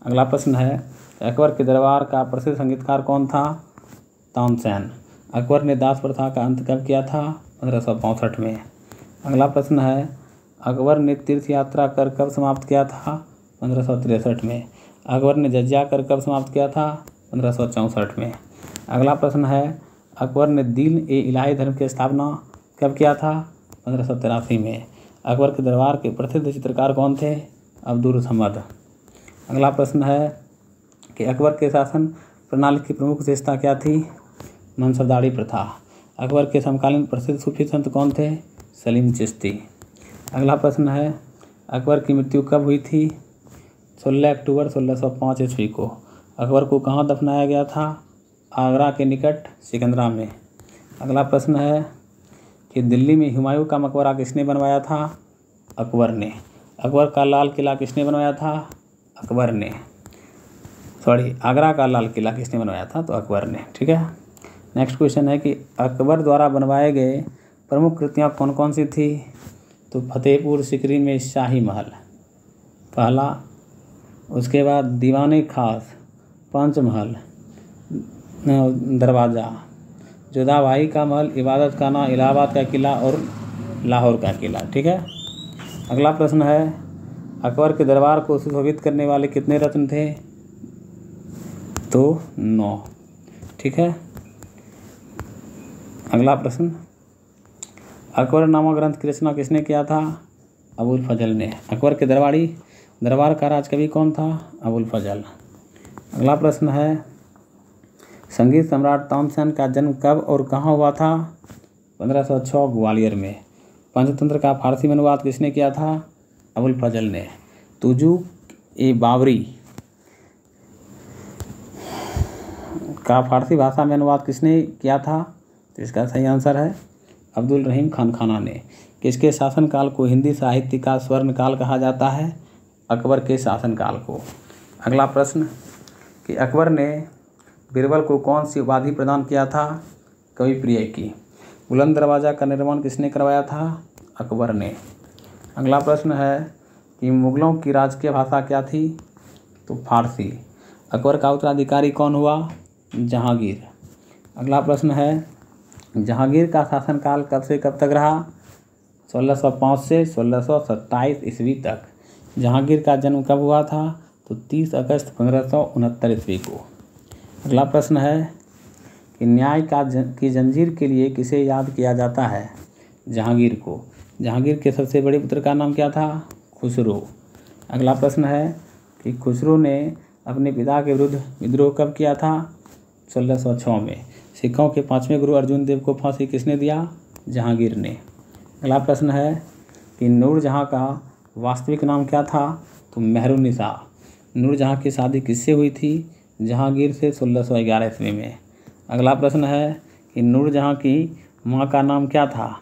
अगला प्रश्न है अकबर के दरबार का प्रसिद्ध संगीतकार कौन था? तानसेन। अकबर ने दास प्रथा का अंत कब किया था? 1565 में। अगला प्रश्न है अकबर ने तीर्थ यात्रा कर कब समाप्त किया था? 1563 में। अकबर ने जजिया कर कब समाप्त किया था? 1564 में। अगला प्रश्न है अकबर ने दीन ए इलाही धर्म की स्थापना कब किया था? 1583 में। अकबर के दरबार के प्रसिद्ध चित्रकार कौन थे? अब्दुल समद। अगला प्रश्न है कि अकबर के शासन प्रणाली की प्रमुख विशेषता क्या थी? मनसबदारी प्रथा। अकबर के समकालीन प्रसिद्ध सूफी संत कौन थे? सलीम चिश्ती। अगला प्रश्न है अकबर की मृत्यु कब हुई थी? 16 अक्टूबर 1605 ईस्वी को। अकबर को कहाँ दफनाया गया था? आगरा के निकट सिकंदरा में। अगला प्रश्न है कि दिल्ली में हुमायूं का मकबरा किसने बनवाया था? अकबर ने। अकबर का लाल किला किसने बनवाया था? अकबर ने। आगरा का लाल किला किसने बनवाया था? तो अकबर ने। ठीक है। नेक्स्ट क्वेश्चन है कि अकबर द्वारा बनवाए गए प्रमुख कृतियाँ कौन कौन सी थी? तो फतेहपुर सिकरी में शाही महल पहला, उसके बाद दीवाने खास, पंचमहल दरवाज़ा, जोधाबाई का महल, इबादत खाना, इलाहाबाद का किला और लाहौर का किला। ठीक है। अगला प्रश्न है अकबर के दरबार को सुशोभित करने वाले कितने रत्न थे? तो 9। ठीक है। अगला प्रश्न, अकबर नामा ग्रंथ की रचना किसने किया था? अबुल फजल ने। अकबर के दरबार का राजकवि कौन था? अबुल फजल। अगला प्रश्न है संगीत सम्राट तानसेन का जन्म कब और कहाँ हुआ था? 1506 ग्वालियर में। पंचतंत्र का फारसी में अनुवाद किसने किया था? अबुल फजल ने। तुजू-ए-बावरी का फारसी भाषा में अनुवाद किसने किया था? तो इसका सही आंसर है अब्दुल रहीम खानखाना ने। किसके शासनकाल को हिंदी साहित्य का स्वर्ण काल कहा जाता है? अकबर के शासनकाल को। अगला प्रश्न कि अकबर ने बीरबल को कौन सी उपाधि प्रदान किया था? कवि प्रिय की। बुलंद दरवाज़ा का निर्माण किसने करवाया था? अकबर ने। अगला प्रश्न है कि मुगलों की राजकीय भाषा क्या थी? तो फारसी। अकबर का उत्तराधिकारी कौन हुआ? जहांगीर। अगला प्रश्न है जहांगीर का शासनकाल कब से कब तक रहा? 1605 से 1627 ईस्वी तक। जहांगीर का जन्म कब हुआ था? तो 30 अगस्त 1569 ईस्वी को। अगला प्रश्न है कि न्याय की जंजीर के लिए किसे याद किया जाता है? जहांगीर को। जहांगीर के सबसे बड़े पुत्र का नाम क्या था? खुसरो। अगला प्रश्न है कि खुसरो ने अपने पिता के विरुद्ध विद्रोह कब किया था? 1606 में। सिखों के 5वें गुरु अर्जुन देव को फांसी किसने दिया? जहांगीर ने। अगला प्रश्न है कि नूरजहाँ का वास्तविक नाम क्या था? तो मेहरुन्निसा। नूरजहाँ की शादी किससे हुई थी? जहांगीर से 1611 ईस्वी में। अगला प्रश्न है कि नूरजहाँ की माँ का नाम क्या था?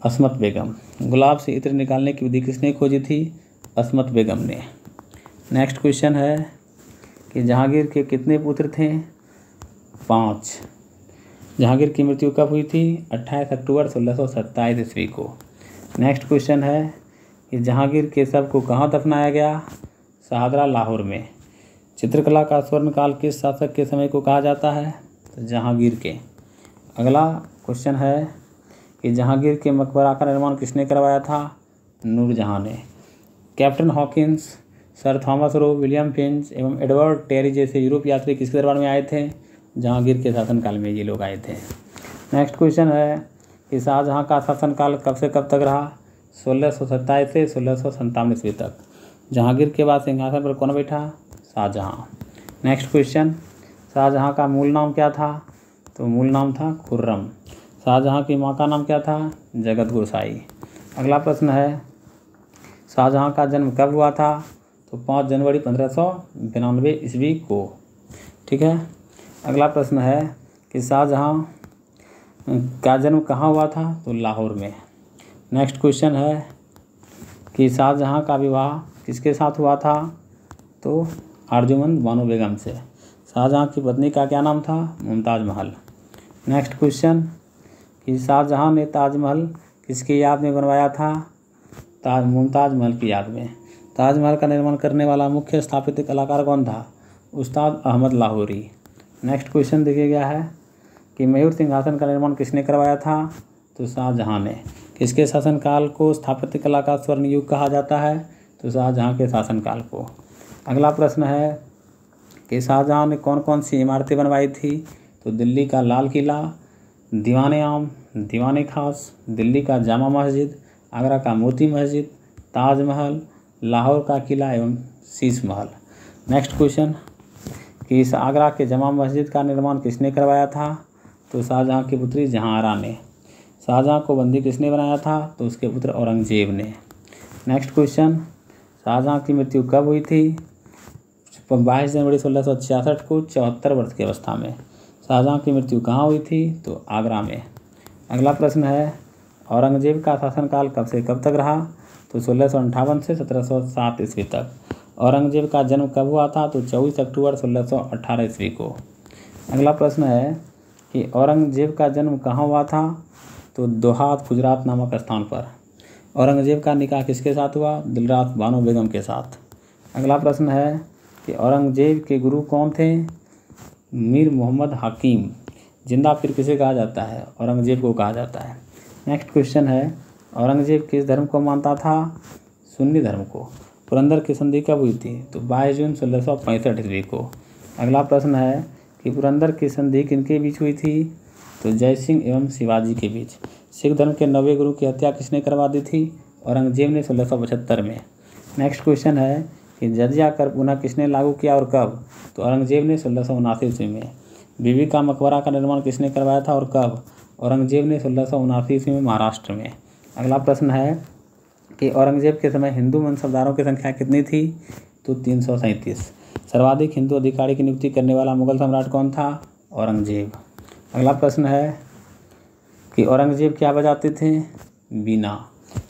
अस्मत बेगम। गुलाब से इत्र निकालने की विधि किसने खोजी थी? अस्मत बेगम ने। नेक्स्ट क्वेश्चन है कि जहांगीर के कितने पुत्र थे? 5। जहांगीर की मृत्यु कब हुई थी? 28 अक्टूबर 1627 ईस्वी को। नेक्स्ट क्वेश्चन है कि जहांगीर के शव को कहाँ दफनाया गया? शाहदरा लाहौर में। चित्रकला का स्वर्णकाल किस शासक के समय को कहा जाता है? तो जहांगीर के। अगला क्वेश्चन है कि जहांगीर के मकबरा का निर्माण किसने करवाया था? नूरजहाँ ने। Captain Hawkins, sir Thomas Roe, William Finch एवं एडवर्ड टेरी जैसे यूरोप यात्री किसके दरबार में आए थे? जहांगीर के शासनकाल में ये लोग आए थे। नेक्स्ट क्वेश्चन है कि शाहजहाँ का शासनकाल कब से कब तक रहा? 1627 से 1657 ईस्वी तक। जहांगीर के बाद सिंहासन पर कौन बैठा? शाहजहाँ। नेक्स्ट क्वेश्चन, शाहजहाँ का मूल नाम क्या था? तो मूल नाम था खुर्रम। शाहजहाँ की माँ का नाम क्या था? जगत गोसाई। अगला प्रश्न है शाहजहाँ का जन्म कब हुआ था? तो 5 जनवरी 1592 ईस्वी को। ठीक है। अगला प्रश्न है कि शाहजहाँ का जन्म कहाँ हुआ था? तो लाहौर में। नेक्स्ट क्वेश्चन है कि शाहजहाँ का विवाह किसके साथ हुआ था? तो अर्जुमंद बानो बेगम से। शाहजहाँ की पत्नी का क्या नाम था? मुमताज़ महल। नेक्स्ट क्वेश्चन कि शाहजहाँ ने ताजमहल किसकी याद में बनवाया था? मुमताज़ महल की याद में। ताजमहल का निर्माण करने वाला मुख्य स्थापत्य कलाकार कौन था? उस्ताद अहमद लाहौरी। नेक्स्ट क्वेश्चन देखिए गया है कि मयूर सिंहासन का निर्माण किसने करवाया था? तो शाहजहाँ ने। किसके शासनकाल को स्थापत्य कला का स्वर्ण युग कहा जाता है? तो शाहजहाँ के शासनकाल को। अगला प्रश्न है कि शाहजहाँ ने कौन कौन सी इमारतें बनवाई थी? तो दिल्ली का लाल किला, दीवाने आम, दीवाने खास, दिल्ली का जामा मस्जिद, आगरा का मोती मस्जिद, ताजमहल, लाहौर का किला एवं शीश महल। नेक्स्ट क्वेश्चन कि इस आगरा के जामा मस्जिद का निर्माण किसने करवाया था? तो शाहजहाँ की पुत्री जहांआरा ने। शाहजहाँ को बंदी किसने बनाया था? तो उसके पुत्र औरंगजेब ने। नेक्स्ट क्वेश्चन, शाहजहाँ की मृत्यु कब हुई थी? 22 जनवरी 1666 को 74 वर्ष की अवस्था में। शाहजहाँ की मृत्यु कहाँ हुई थी? तो आगरा में। अगला प्रश्न है औरंगजेब का शासनकाल कब से कब तक रहा? तो 1658 से 1707 ईस्वी तक। औरंगजेब का जन्म कब हुआ था? तो 24 अक्टूबर 1618 ईस्वी को। अगला प्रश्न है कि औरंगजेब का जन्म कहाँ हुआ था? तो दोहात गुजरात नामक स्थान पर। औरंगजेब का निकाह किसके साथ हुआ? दिलरास बानो बेगम के साथ। अगला प्रश्न है कि औरंगजेब के गुरु कौन थे? मीर मोहम्मद हकीम। जिंदा पीर किसे कहा जाता है? औरंगजेब को कहा जाता है। नेक्स्ट क्वेश्चन है औरंगजेब किस धर्म को मानता था? सुन्नी धर्म को। पुरंदर की संधि कब हुई थी? तो 22 जून 1665 ईस्वी को। अगला प्रश्न है कि पुरंदर की संधि किनके बीच हुई थी? तो जय सिंह एवं शिवाजी के बीच। सिख धर्म के 9वें गुरु की हत्या किसने करवा दी थी? औरंगजेब ने 1675 में। नेक्स्ट क्वेश्चन है कि जजिया कर पुनः किसने लागू किया और कब? तो औरंगजेब ने 1679 ईस्वी में। बीबी का मकबरा का निर्माण किसने करवाया था और कब? औरंगजेब ने 1679 ईस्वी में महाराष्ट्र में। अगला प्रश्न है कि औरंगजेब के समय हिंदू मनसबदारों की संख्या कितनी थी? तो 337। सर्वाधिक हिंदू अधिकारी की नियुक्ति करने वाला मुगल सम्राट कौन था? औरंगजेब। अगला प्रश्न है कि औरंगजेब क्या बजाते थे? बीना।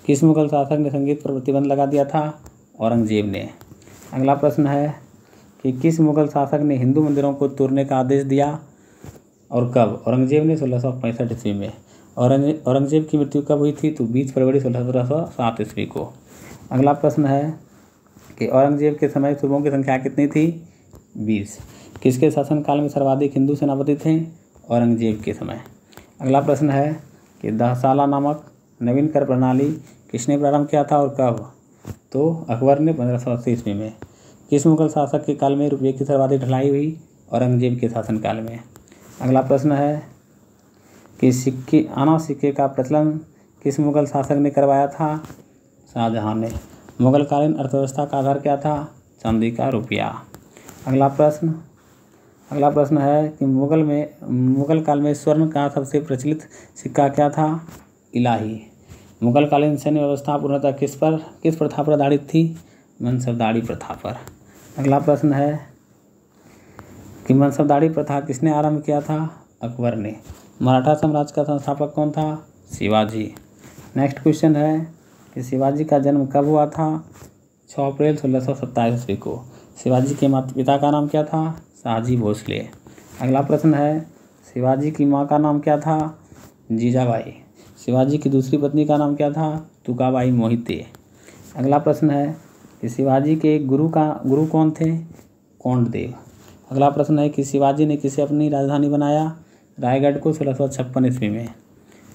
किस मुगल शासक ने संगीत पर प्रतिबंध लगा दिया था? औरंगजेब ने। अगला प्रश्न है कि किस मुगल शासक ने हिंदू मंदिरों को तोड़ने का आदेश दिया और कब? औरंगजेब ने 1665 ईस्वी में। औरंगजेब की मृत्यु कब हुई थी? तो 20 फरवरी 1707 ईस्वी को। अगला प्रश्न है कि औरंगजेब के समय सूबों की संख्या कितनी थी? 20। किसके शासनकाल में सर्वाधिक हिंदू सेनापति थे? औरंगजेब के समय। अगला प्रश्न है कि दहसाला नामक नवीन कर प्रणाली किसने प्रारंभ किया था और कब? तो अकबर ने 1580 ईस्वी में। किस मुगल शासक के काल में रुपये की सर्वाधिक ढलाई हुई? औरंगजेब के शासनकाल में। अगला प्रश्न है कि आना सिक्के का प्रचलन किस मुगल शासक ने करवाया था? शाहजहाँ ने। मुगलकालीन अर्थव्यवस्था का आधार क्या था? चांदी का रुपया। अगला प्रश्न है कि मुगल काल में स्वर्ण का सबसे प्रचलित सिक्का क्या था? इलाही। मुगलकालीन सैन्य व्यवस्था पूर्णतः किस प्रथा पर आधारित थी? मनसबदारी प्रथा पर। अगला प्रश्न है कि मनसबदारी प्रथा किसने आरंभ किया था? अकबर ने। मराठा साम्राज्य का संस्थापक कौन था? शिवाजी। नेक्स्ट क्वेश्चन है कि शिवाजी का जन्म कब हुआ था? 6 अप्रैल 1627 ईस्वी को। शिवाजी के माता पिता का नाम क्या था? शाहजी भोसले। अगला प्रश्न है शिवाजी की माँ का नाम क्या था? जीजाबाई। शिवाजी की दूसरी पत्नी का नाम क्या था? तुकाबाई मोहिते। अगला प्रश्न है कि शिवाजी के गुरु कौन थे? कोंडदेव। अगला प्रश्न है कि शिवाजी ने किसे अपनी राजधानी बनाया? रायगढ़ को 1656 ईस्वी में।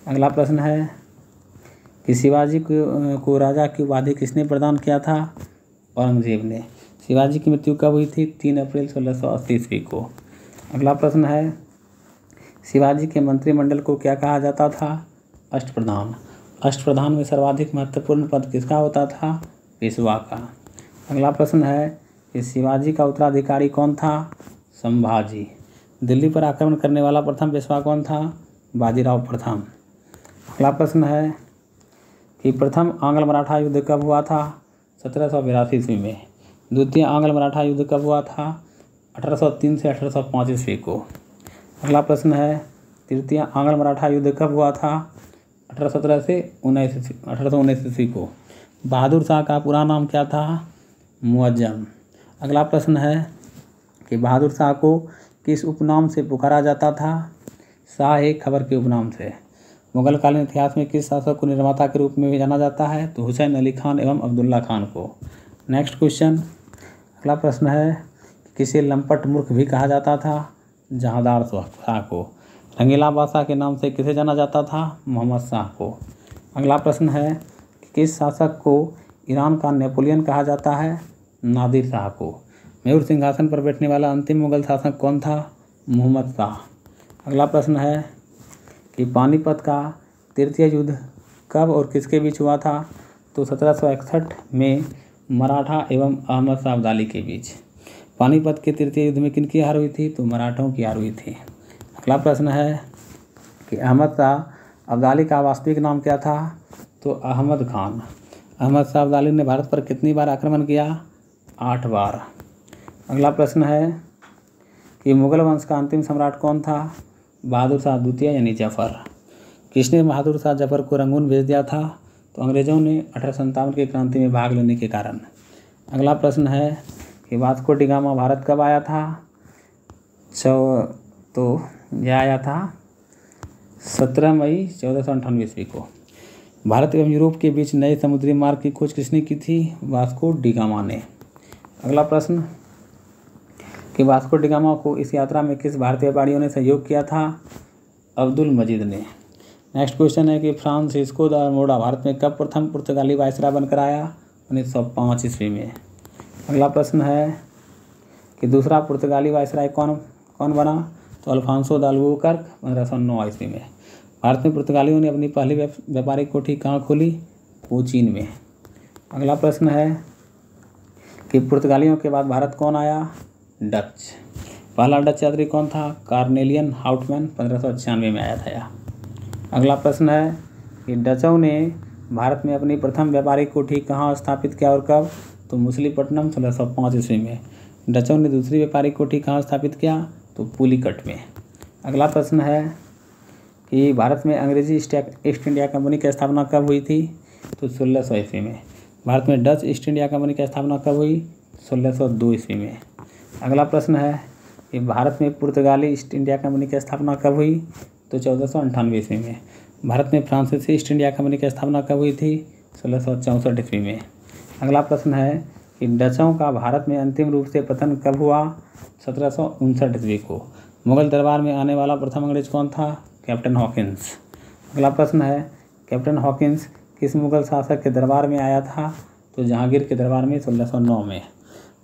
अगला प्रश्न है कि शिवाजी को राजा की उपाधि किसने प्रदान किया था? औरंगजेब ने। शिवाजी की मृत्यु कब हुई थी? 3 अप्रैल 1680 ईस्वी को। अगला प्रश्न है शिवाजी के मंत्रिमंडल को क्या कहा जाता था? अष्टप्रधान। अष्टप्रधान में सर्वाधिक महत्वपूर्ण पद किसका होता था? पेशवा का। अगला प्रश्न है कि शिवाजी का उत्तराधिकारी कौन था? संभाजी। दिल्ली पर आक्रमण करने वाला प्रथम पेशवा कौन था? बाजीराव प्रथम। अगला प्रश्न है कि प्रथम आंग्ल मराठा युद्ध कब हुआ था? 1782 ईस्वी में। द्वितीय आंग्ल मराठा युद्ध कब हुआ था? 1803 से 1805 ईस्वी को। अगला प्रश्न है तृतीय आंग्ल मराठा युद्ध कब हुआ था? 1817 से 1819 ईस्वी को। बहादुर शाह का पूरा नाम क्या था? मुअज्जम। अगला प्रश्न है कि बहादुर शाह को किस उपनाम से पुकारा जाता था? शाह खबर के उपनाम से। मुगलकालीन इतिहास में किस शासक को निर्माता के रूप में भी जाना जाता है? तो हुसैन अली खान एवं अब्दुल्ला खान को। Next question. अगला प्रश्न है किसे लंपट मूर्ख भी कहा जाता था? जहांदार शाह को। रंगीला बादशाह के नाम से किसे जाना जाता था? मोहम्मद शाह को। अगला प्रश्न है कि किस शासक को ईरान का नेपोलियन कहा जाता है? नादिर शाह को। मयूर सिंहासन पर बैठने वाला अंतिम मुगल शासक कौन था? मोहम्मद शाह। अगला प्रश्न है कि पानीपत का तृतीय युद्ध कब और किसके बीच हुआ था? तो 1761 में मराठा एवं अहमद शाह अब्दाली के बीच। पानीपत के तृतीय युद्ध में किनकी हार हुई थी? तो मराठों की हार हुई थी। अगला प्रश्न है कि अहमद शाह अब्दाली का वास्तविक नाम क्या था? तो अहमद खान। अहमद शाह अब्दाली ने भारत पर कितनी बार आक्रमण किया? 8 बार। अगला प्रश्न है कि मुगल वंश का अंतिम सम्राट कौन था? बहादुर शाह द्वितीय यानी जफ़र। किसने बहादुर शाह जफ़र को रंगून भेज दिया था? तो अंग्रेज़ों ने 1857 की क्रांति में भाग लेने के कारण। अगला प्रश्न है कि वास्को डी गामा भारत कब आया था? तो यह आया था 17 मई 1498 ईस्वी को। भारत एवं यूरोप के बीच नए समुद्री मार्ग की खोज किसने की थी? वास्को डी गामा ने। अगला प्रश्न कि वास्को डी गामा को इस यात्रा में किस भारतीय व्यापारियों ने सहयोग किया था? अब्दुल मजीद ने। नेक्स्ट क्वेश्चन है कि फ्रांसिस्को द मोड़ा भारत में कब प्रथम पुर्तगाली वायसराय बनकर आया? 1905 ईस्वी में। अगला प्रश्न है कि दूसरा पुर्तगाली वायसराय कौन बना? तो अल्फांसो द अल्बुकर्क 1509 ईस्वी में। भारत में पुर्तगालियों ने अपनी पहली व्यापारिक कोठी कहाँ खोली? वो चीन में। अगला प्रश्न है कि पुर्तगालियों के बाद भारत कौन आया? डच। पहला डच यात्री कौन था? कार्नेलियन हाउटमैन 1596 में आया था यह। अगला प्रश्न है कि डचों ने भारत में अपनी प्रथम व्यापारिक कोठी कहाँ स्थापित किया और कब? तो मछलीपट्टनम 1605 ईस्वी में। डचों ने दूसरी व्यापारिक कोठी कहाँ स्थापित किया? तो पुलिकट में। अगला प्रश्न है कि भारत में अंग्रेजी ईस्ट इंडिया कंपनी की स्थापना कब हुई थी? तो 1600 ईस्वी में। भारत में डच ईस्ट इंडिया कंपनी की स्थापना कब हुई? 1602 ईस्वी में। अगला प्रश्न है कि भारत में पुर्तगाली ईस्ट इंडिया कंपनी की स्थापना कब हुई? तो 1498 ईस्वी में। भारत में फ्रांसीसी ईस्ट इंडिया कंपनी की स्थापना कब हुई थी? 1664 ईस्वी में। अगला प्रश्न है कि डचों का भारत में अंतिम रूप से पतन कब हुआ? 1759 ईस्वी को। मुगल दरबार में आने वाला प्रथम अंग्रेज कौन था? Captain Hawkins. अगला प्रश्न है कैप्टन हॉकिंस किस मुगल शासक के दरबार में आया था? तो जहांगीर के दरबार में 1609 में।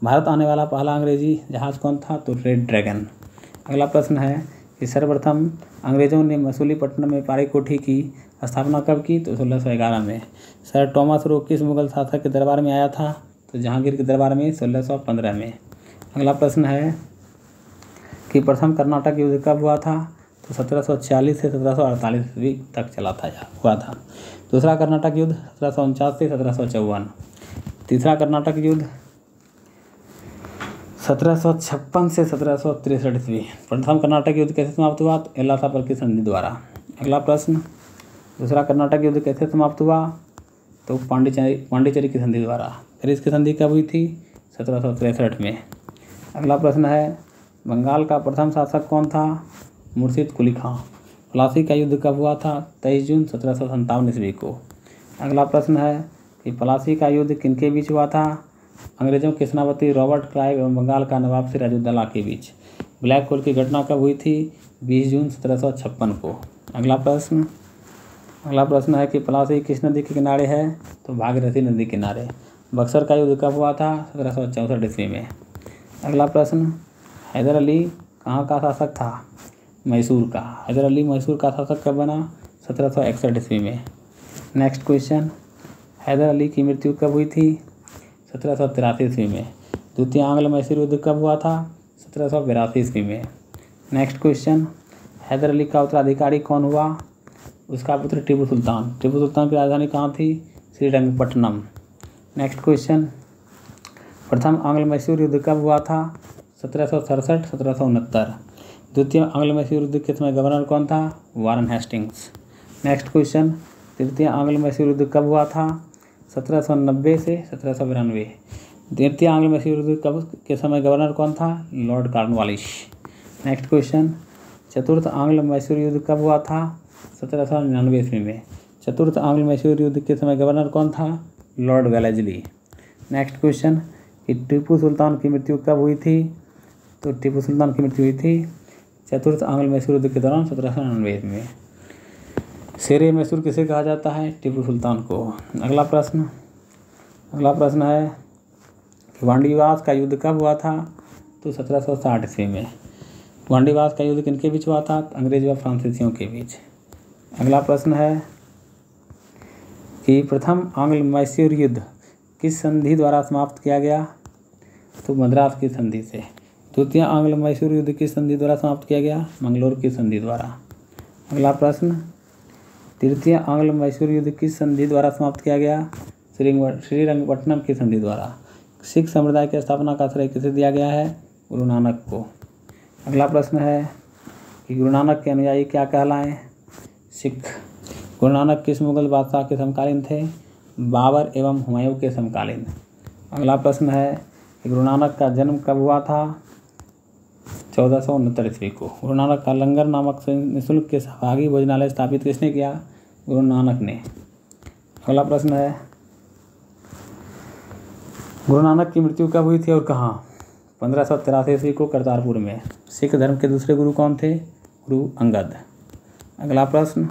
भारत आने वाला पहला अंग्रेजी जहाज़ कौन था? तो रेड ड्रैगन। अगला प्रश्न है कि सर्वप्रथम अंग्रेज़ों ने मसूलीपट्टनम में व्यापारिक कोठी की स्थापना कब की? तो 1611 में। सर टॉमस रो किस मुगल शासक के दरबार में आया था? तो जहांगीर के दरबार में 1615 में। अगला प्रश्न है कि प्रथम कर्नाटक युद्ध कब हुआ था? तो 1740 से 1748 ईस्वी तक चला था या हुआ था। दूसरा कर्नाटक युद्ध 1749 से 1754। तीसरा कर्नाटक युद्ध 1756 से 1763 ईस्वी। प्रथम कर्नाटक युद्ध कैसे समाप्त हुआ? तो एल्लासापर की संधि द्वारा। अगला प्रश्न दूसरा कर्नाटक युद्ध कैसे समाप्त हुआ? तो पांडिचेरी की संधि द्वारा। फिर इसकी संधि कब हुई थी? 1763 में। अगला प्रश्न है बंगाल का प्रथम शासक कौन था? मुर्शिद कुली खां। प्लासी का युद्ध कब हुआ था? 23 जून 1757 ईस्वी को। अगला प्रश्न है कि प्लासी का युद्ध किनके बीच हुआ था? अंग्रेजों के सेनापति रॉबर्ट क्लाइव एवं बंगाल का नवाब सिराजुद्दौला के बीच। ब्लैक होल की घटना कब हुई थी? 20 जून 1756 को। अगला प्रश्न है कि प्लासी किस नदी के किनारे है? तो भागीरथी नदी के किनारे। बक्सर का युद्ध कब हुआ था? 1764 ईस्वी में। अगला प्रश्न हैदर अली कहाँ का शासक था? मैसूर का। हैदर अली मैसूर का शासक कब बना? 1761 ईस्वी में। नेक्स्ट क्वेश्चन हैदर अली की मृत्यु कब हुई थी? 1783 ईस्वी में। द्वितीय आंग्ल मैसूर युद्ध कब हुआ था? 1782 ईस्वी में। नेक्स्ट क्वेश्चन हैदर अली का उत्तराधिकारी कौन हुआ? उसका पुत्र टीपू सुल्तान। टीपू सुल्तान की राजधानी कहाँ थी? श्रीरंगपट्टनम। नेक्स्ट क्वेश्चन प्रथम आंग्ल मैसूर युद्ध कब हुआ था? 1767 1769। द्वितीय आंग्ल मैसूर युद्ध के समय गवर्नर कौन था? Warren Hastings. नेक्स्ट क्वेश्चन तृतीय आंग्ल मैसूर युद्ध कब हुआ था? 1790 से 1792। द्वितीय आंग्ल मैसूर युद्ध कब के समय गवर्नर कौन था? Lord Cornwallis. नेक्स्ट क्वेश्चन चतुर्थ आंग्ल मैसूर युद्ध कब हुआ था? 1799 ईस्वी में। चतुर्थ आंग्ल मैसूर युद्ध के समय गवर्नर कौन था? Lord Wellesley. नेक्स्ट क्वेश्चन कि टीपू सुल्तान की मृत्यु कब हुई थी? तो टीपू सुल्तान की मृत्यु हुई थी चतुर्थ आंग्ल मैसूर युद्ध के दौरान 1799 में। शेरे मैसूर किसे कहा जाता है? टीपू सुल्तान को। अगला प्रश्न है कि वांडीवास का युद्ध कब हुआ था? तो 1760 ईस्वी में। वांडीवास का युद्ध किनके बीच हुआ था? अंग्रेज व फ्रांसीसियों के बीच। अगला प्रश्न है कि प्रथम आंग्ल मैसूर युद्ध किस संधि द्वारा समाप्त किया गया? तो मद्रास की संधि से। द्वितीय आंग्ल मैसूर युद्ध किस संधि द्वारा समाप्त किया गया? मंगलोर की संधि द्वारा। अगला प्रश्न तृतीय आंग्ल मैसूर युद्ध किस संधि द्वारा समाप्त किया गया? श्रीरंगपट्टनम की संधि द्वारा। सिख समुदाय की स्थापना का श्रेय किसे दिया गया है? गुरु नानक को। अगला प्रश्न है कि गुरु नानक के अनुयायी क्या कहलाएं? सिख। गुरु नानक किस मुगल बादशाह के समकालीन थे? बाबर एवं हुमायूं के समकालीन। अगला प्रश्न है कि गुरु नानक का जन्म कब हुआ था? 1469 ईस्वी को। गुरु नानक का लंगर नामक निःशुल्क के सहभागी भोजनालय स्थापित किसने किया? गुरु नानक ने। अगला प्रश्न है गुरु नानक की मृत्यु कब हुई थी और कहाँ? 1583 ईस्वी को करतारपुर में। सिख धर्म के दूसरे गुरु कौन थे? गुरु अंगद। अगला प्रश्न,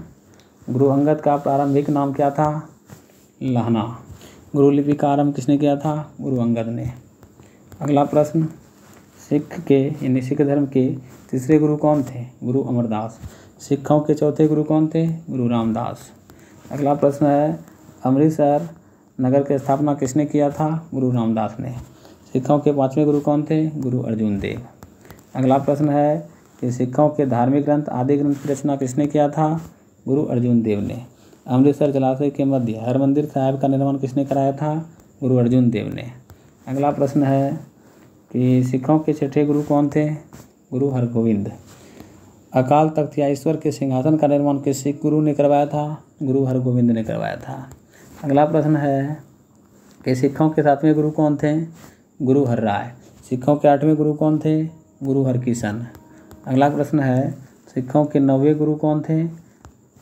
गुरु अंगद का प्रारंभिक नाम क्या था? लहना। गुरु लिपि का आरंभ किसने किया था? गुरु अंगद ने। अगला प्रश्न, सिख धर्म के तीसरे गुरु कौन थे? गुरु अमरदास। सिखों के चौथे गुरु कौन थे? गुरु रामदास। अगला प्रश्न है अमृतसर नगर की स्थापना किसने किया था? गुरु रामदास ने। सिखों के पांचवें गुरु कौन थे? गुरु अर्जुन देव। अगला प्रश्न है कि सिखों के धार्मिक ग्रंथ आदि ग्रंथ की रचना किसने किया था? गुरु अर्जुन देव ने। अमृतसर जलाशय के मध्य हरमंदिर साहिब का निर्माण किसने कराया था? गुरु अर्जुन देव ने। अगला प्रश्न है कि सिखों के छठे गुरु कौन थे? गुरु हरगोविंद। अकाल तख्त या ईश्वर के सिंहासन का निर्माण किस सिख गुरु ने करवाया था? गुरु हरगोविंद ने करवाया था। अगला प्रश्न है कि सिखों के सातवें गुरु कौन थे? गुरु हरराय। सिखों के आठवें गुरु कौन थे? गुरु हरकिशन। अगला प्रश्न है सिखों के नौवें गुरु कौन थे?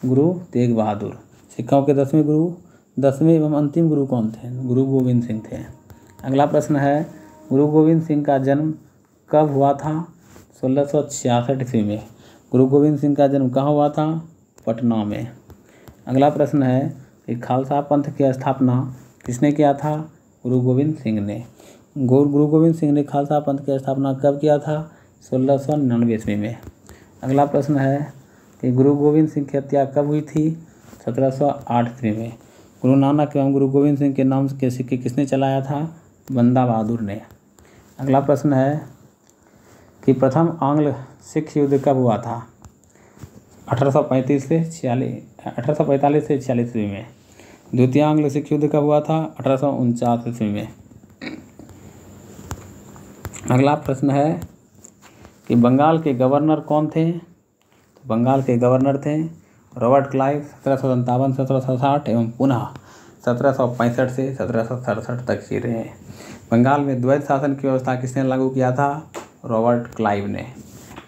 गुरु तेग बहादुर। सिखों के दसवें एवं अंतिम गुरु कौन थे? गुरु गोविंद सिंह थे। अगला प्रश्न है गुरु गोविंद सिंह का जन्म कब हुआ था? 1666 ईस्वी में। गुरु गोविंद सिंह का जन्म कहाँ हुआ था? पटना में। अगला प्रश्न है कि खालसा पंथ की स्थापना किसने किया था? गुरु गोविंद सिंह ने। गुरु गोविंद सिंह ने खालसा पंथ की स्थापना कब किया था? 1699 ईस्वी में। अगला प्रश्न है कि गुरु गोविंद सिंह की हत्या कब हुई थी? 1708 ईस्वी में। गुरु नानक एवं गुरु गोविंद सिंह के नाम के सिक्के किसने चलाया था? बंदा बहादुर ने। अगला प्रश्न है कि प्रथम आंग्ल सिख युद्ध कब हुआ था? 1845 से 46 ईस्वी में। द्वितीय आंग्ल सिख युद्ध कब हुआ था? 1849 ईस्वी में। अगला प्रश्न है कि बंगाल के गवर्नर कौन थे? तो बंगाल के गवर्नर थे रॉबर्ट क्लाइव 1757 से 1760 एवं पुनः 1765 से 1767 तक ही रहे। बंगाल में द्वैत शासन की व्यवस्था किसने लागू किया था? रॉबर्ट क्लाइव ने।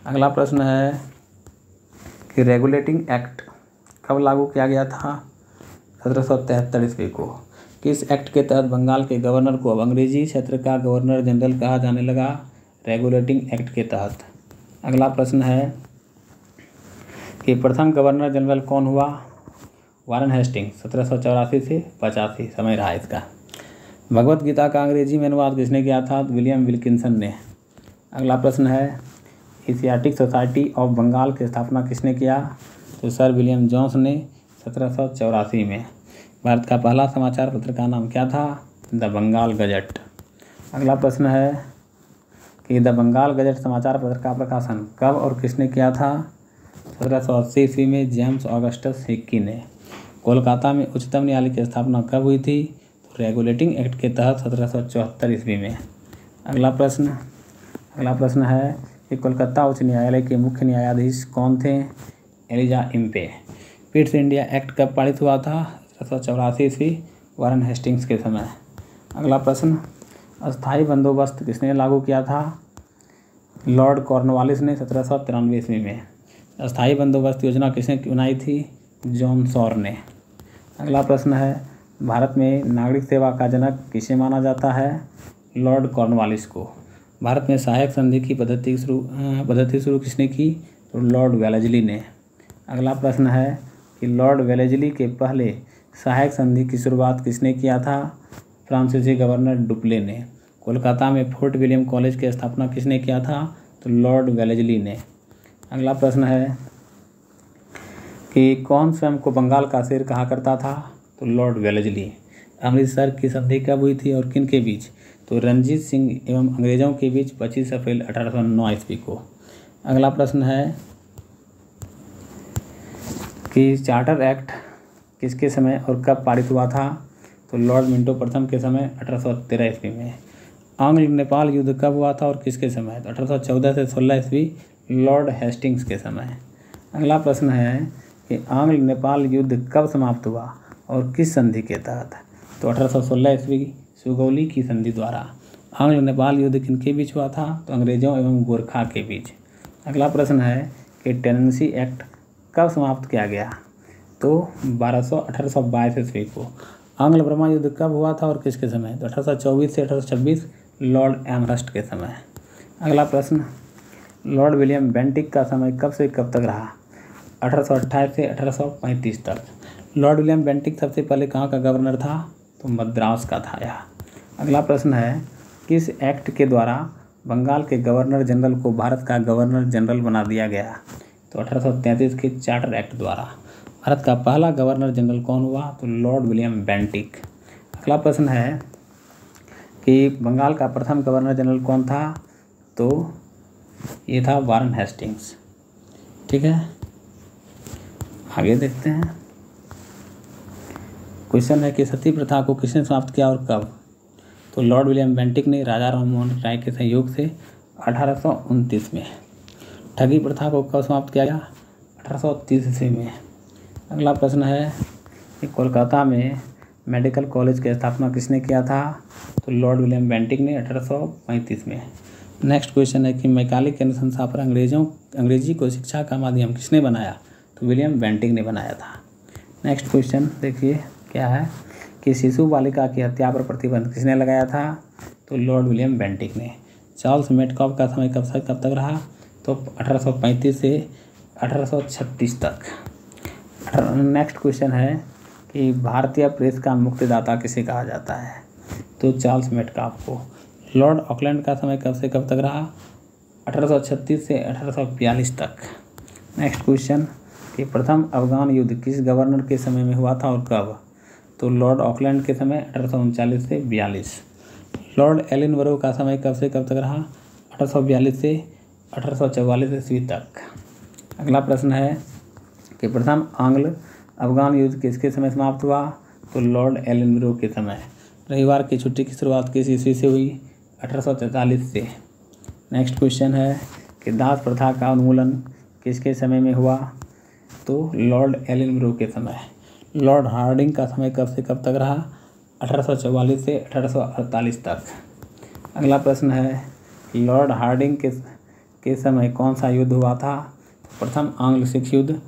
अगला प्रश्न है कि रेगुलेटिंग एक्ट कब लागू किया गया था? 1773 ईस्वी को। किस एक्ट के तहत बंगाल के गवर्नर को अब अंग्रेजी क्षेत्र का गवर्नर जनरल कहा जाने लगा? रेगुलेटिंग एक्ट के तहत। अगला प्रश्न है कि प्रथम गवर्नर जनरल कौन हुआ? वारन हेस्टिंग्स 1784 से 85 समय रहा इसका। भगवत गीता का अंग्रेजी में अनुवाद किसने किया था? विलियम विल्किंसन ने। अगला प्रश्न है एशियाटिक सोसाइटी ऑफ बंगाल की स्थापना किसने किया? तो सर विलियम जोन्स ने 1784 में। भारत का पहला समाचार पत्र का नाम क्या था? The Bengal Gazette. अगला प्रश्न है कि द बंगाल गजट समाचार पत्र का प्रकाशन कब और किसने किया था? 1780 ईस्वी में जेम्स ऑगस्टस हिक्की ने। कोलकाता में उच्चतम न्यायालय की स्थापना कब हुई थी? तो रेगुलेटिंग एक्ट के तहत 1774 ईस्वी में। अगला प्रश्न है कि कोलकाता उच्च न्यायालय के मुख्य न्यायाधीश कौन थे? Elijah Impey. Pitt's India Act कब पारित हुआ था? 1784 ईस्वी वारन हेस्टिंग्स के समय। अगला प्रश्न, अस्थायी बंदोबस्त किसने लागू किया था? लॉर्ड कॉर्नवालिस ने 1793 ईस्वी में। अस्थायी बंदोबस्त योजना किसने बनाई थी? जॉन सॉर ने। अगला प्रश्न है भारत में नागरिक सेवा का जनक किसे माना जाता है? लॉर्ड कॉर्नवालिस को। भारत में सहायक संधि की पद्धति शुरू किसने की? तो लॉर्ड वेलेस्ली ने। अगला प्रश्न है कि लॉर्ड वेलेस्ली के पहले सहायक संधि की शुरुआत किसने किया था? फ्रांसीसी गवर्नर डुप्ले ने। कोलकाता में फोर्ट विलियम कॉलेज की स्थापना किसने किया था? तो लॉर्ड वेलेस्ली ने। अगला प्रश्न है कि कौन स्वयं को बंगाल का शेर कहा करता था? तो लॉर्ड वेलेस्ली। अमृतसर की संधि कब हुई थी और किन के बीच? तो रणजीत सिंह एवं अंग्रेजों के बीच 25 अप्रैल 1809 ईस्वी को। अगला प्रश्न है कि चार्टर एक्ट किसके समय और कब पारित हुआ था? तो लॉर्ड मिंटो प्रथम के समय 1813 ईस्वी में। आंग्ल नेपाल युद्ध कब हुआ था और किसके समय? तो 1814 से 16 ईस्वी लॉर्ड हेस्टिंग्स के समय। अगला प्रश्न है कि आंग्ल नेपाल युद्ध कब समाप्त हुआ और किस संधि के तहत? तो 1816 ईस्वी सुगौली की संधि द्वारा। आंग्ल नेपाल युद्ध किनके बीच हुआ था? तो अंग्रेजों एवं गोरखा के बीच। अगला प्रश्न है कि टेनेंसी एक्ट कब समाप्त किया गया? तो 1822 ईस्वी को। आंग्ल बर्मा युद्ध कब हुआ था और किसके समय? तो 1824 से 1826 लॉर्ड एमहर्स्ट के समय। अगला प्रश्न, लॉर्ड विलियम बेंटिक का समय कब से कब तक रहा? 1828 से 1835 तक। लॉर्ड विलियम बेंटिक सबसे पहले कहाँ का गवर्नर था? तो मद्रास का था यह। अगला प्रश्न है, किस एक्ट के द्वारा बंगाल के गवर्नर जनरल को भारत का गवर्नर जनरल बना दिया गया? तो 1833 के चार्टर एक्ट द्वारा। भारत का पहला गवर्नर जनरल कौन हुआ? तो लॉर्ड विलियम बेंटिक। अगला प्रश्न है कि बंगाल का प्रथम गवर्नर जनरल कौन था? तो ये था वारन हेस्टिंग्स। ठीक है, आगे देखते हैं। क्वेश्चन है कि सती प्रथा को किसने समाप्त किया और कब? तो लॉर्ड विलियम बेंटिक ने राजा राममोहन राय के सहयोग से 1829 में। ठगी प्रथा को कब समाप्त किया गया? 1830 ईस्वी में। अगला प्रश्न है कि कोलकाता में मेडिकल कॉलेज की स्थापना किसने किया था? तो लॉर्ड विलियम बेंटिक ने 1835 में। नेक्स्ट क्वेश्चन है कि मैकाले की अनुशंसा पर अंग्रेजी को शिक्षा का माध्यम किसने बनाया? तो विलियम बेंटिक ने बनाया था। नेक्स्ट क्वेश्चन देखिए क्या है कि शिशु बालिका की हत्या पर प्रतिबंध किसने लगाया था? तो लॉर्ड विलियम बेंटिक ने। चार्ल्स मेटकॉफ का समय कब तक रहा? तो 1835 से 1836 तक। नेक्स्ट क्वेश्चन है कि भारतीय प्रेस का मुक्तिदाता किसे कहा जाता है? तो चार्ल्स मेटकॉफ को। लॉर्ड ऑकलैंड का समय कब से कब तक रहा? 1836 से 1842 तक। नेक्स्ट क्वेश्चन कि प्रथम अफगान युद्ध किस गवर्नर के समय में हुआ था और कब? तो लॉर्ड ऑकलैंड के समय 1839 से 42। लॉर्ड एलिनबरो का समय कब से कब तक रहा? 1842 से 1844 ईस्वी तक। अगला प्रश्न है कि प्रथम आंग्ल अफगान युद्ध किसके समय समाप्त हुआ? तो लॉर्ड एलिनबरो के समय। रविवार की छुट्टी की शुरुआत किस ईस्वी से हुई? 1843 से। नेक्स्ट क्वेश्चन है कि दास प्रथा का उन्मूलन किसके समय में हुआ? तो लॉर्ड एलिनबरो के समय। लॉर्ड हार्डिंग का समय कब से कब तक रहा? 1844 से 1848 तक। अगला प्रश्न है लॉर्ड हार्डिंग के समय कौन सा युद्ध हुआ था? प्रथम आंग्ल सिख युद्ध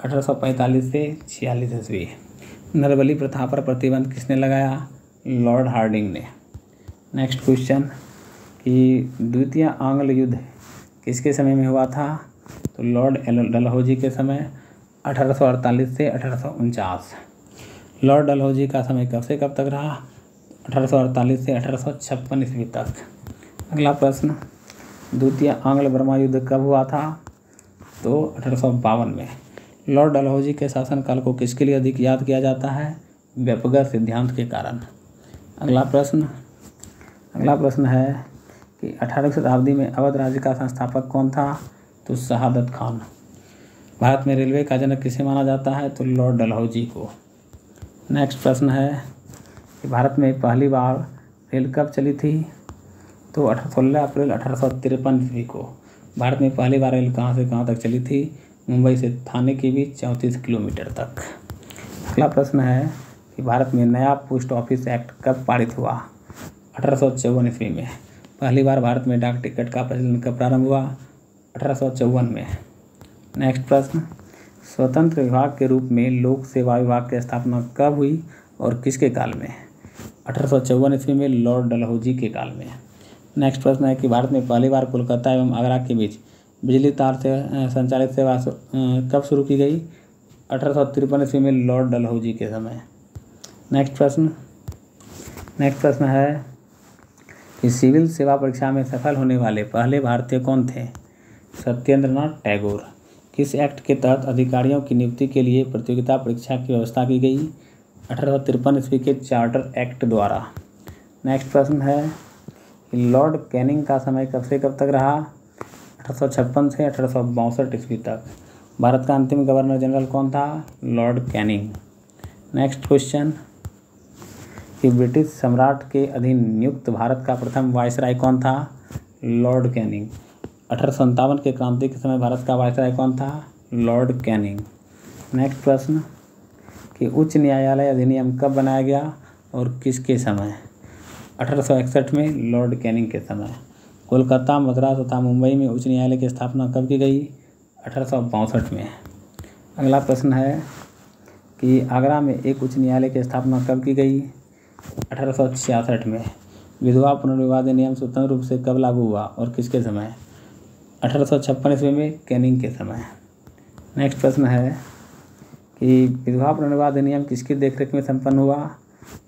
1845 से 46 ईस्वी। नरबली प्रथा पर प्रतिबंध किसने लगाया? लॉर्ड हार्डिंग ने। नेक्स्ट क्वेश्चन कि द्वितीय आंग्ल युद्ध किसके समय में हुआ था? तो लॉर्ड डलहौजी के समय 1848 से 1849। लॉर्ड डलहौजी का समय कब से कब तक रहा? 1848 से 1856 ईस्वी तक। अगला प्रश्न, द्वितीय आंग्ल बर्मा युद्ध कब हुआ था? तो 1852 में। लॉर्ड डलहौजी के शासनकाल को किसके लिए अधिक याद किया जाता है? व्यपगत सिद्धांत के कारण। अगला प्रश्न है कि 18वीं शताब्दी में अवध राज्य का संस्थापक कौन था? तो शहादत खान। भारत में रेलवे का जनक किसे माना जाता है? तो लॉर्ड डलहौजी को। नेक्स्ट प्रश्न है कि भारत में पहली बार रेल कब चली थी? तो 16 अप्रैल 1853 ईस्वी को। भारत में पहली बार रेल कहाँ से कहाँ तक चली थी? मुंबई से थाने के बीच 34 किलोमीटर तक। अगला प्रश्न है कि भारत में नया पोस्ट ऑफिस एक्ट कब पारित हुआ? 1854 ईस्वी में। पहली बार भारत में डाक टिकट का प्रचलन कब प्रारंभ हुआ? 1854 में। नेक्स्ट प्रश्न, स्वतंत्र विभाग के रूप में लोक सेवा विभाग की स्थापना कब हुई और किसके काल में? 1854 ईस्वी में लॉर्ड डलहौजी के काल में। नेक्स्ट प्रश्न है कि भारत में पहली बार कोलकाता एवं आगरा के बीच बिजली तार से संचालित सेवा कब शुरू की गई? 1853 ईस्वी में लॉर्ड डलहौजी के समय। नेक्स्ट प्रश्न है कि सिविल सेवा परीक्षा में सफल होने वाले पहले भारतीय कौन थे? सत्येंद्रनाथ टैगोर। किस एक्ट के तहत अधिकारियों की नियुक्ति के लिए प्रतियोगिता परीक्षा की व्यवस्था की गई? 1853 ईस्वी के चार्टर एक्ट द्वारा। नेक्स्ट प्रश्न है कि लॉर्ड कैनिंग का समय कब से कब तक रहा? 1856 से 1862 ईस्वी तक। भारत का अंतिम गवर्नर जनरल कौन था? Lord Canning. नेक्स्ट क्वेश्चन कि ब्रिटिश सम्राट के अधीन नियुक्त भारत का प्रथम वायसराय कौन था? Lord Canning. 1857 के क्रांति के समय भारत का वायसराय कौन था? Lord Canning. नेक्स्ट प्रश्न कि उच्च न्यायालय अधिनियम कब बनाया गया और किसके समय? 1861 में लॉर्ड कैनिंग के समय। कोलकाता, मद्रास तथा मुंबई में उच्च न्यायालय की स्थापना कब की गई? 1862 में। अगला प्रश्न है कि आगरा में एक उच्च न्यायालय की स्थापना कब की गई? 1866 में। विधवा पुनर्विवाह अधिनियम स्वतंत्र रूप से कब लागू हुआ और किसके समय? 1856 ईस्वी में कैनिंग के समय। नेक्स्ट प्रश्न है कि विधवा पुनर्विवाह अधिनियम किसकी देखरेख में संपन्न हुआ?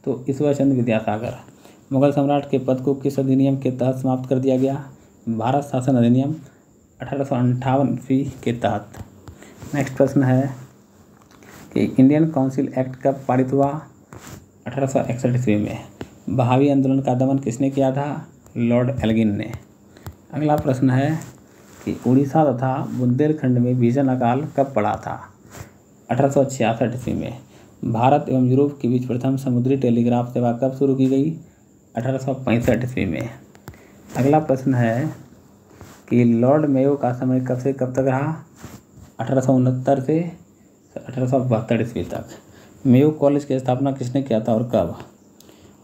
तो ईश्वरचंद्र विद्यासागर। मुगल सम्राट के पद को किस अधिनियम के तहत समाप्त कर दिया गया? भारत शासन अधिनियम 1858 ईस्वी के तहत। नेक्स्ट प्रश्न है कि इंडियन काउंसिल एक्ट कब पारित हुआ? 1861 ईस्वी में। बहावी आंदोलन का दमन किसने किया था? लॉर्ड एल्गिन ने। अगला प्रश्न है कि उड़ीसा तथा बुंदेलखंड में भीषण अकाल कब पड़ा था? 1866 ईस्वी में। भारत एवं यूरोप के बीच प्रथम समुद्री टेलीग्राफ सेवा कब शुरू की गई? 1865 ईस्वी में। अगला प्रश्न है कि लॉर्ड मेयो का समय कब से कब तक रहा? 1869 से 1872 ईस्वी तक। मेयो कॉलेज की स्थापना किसने किया था और कब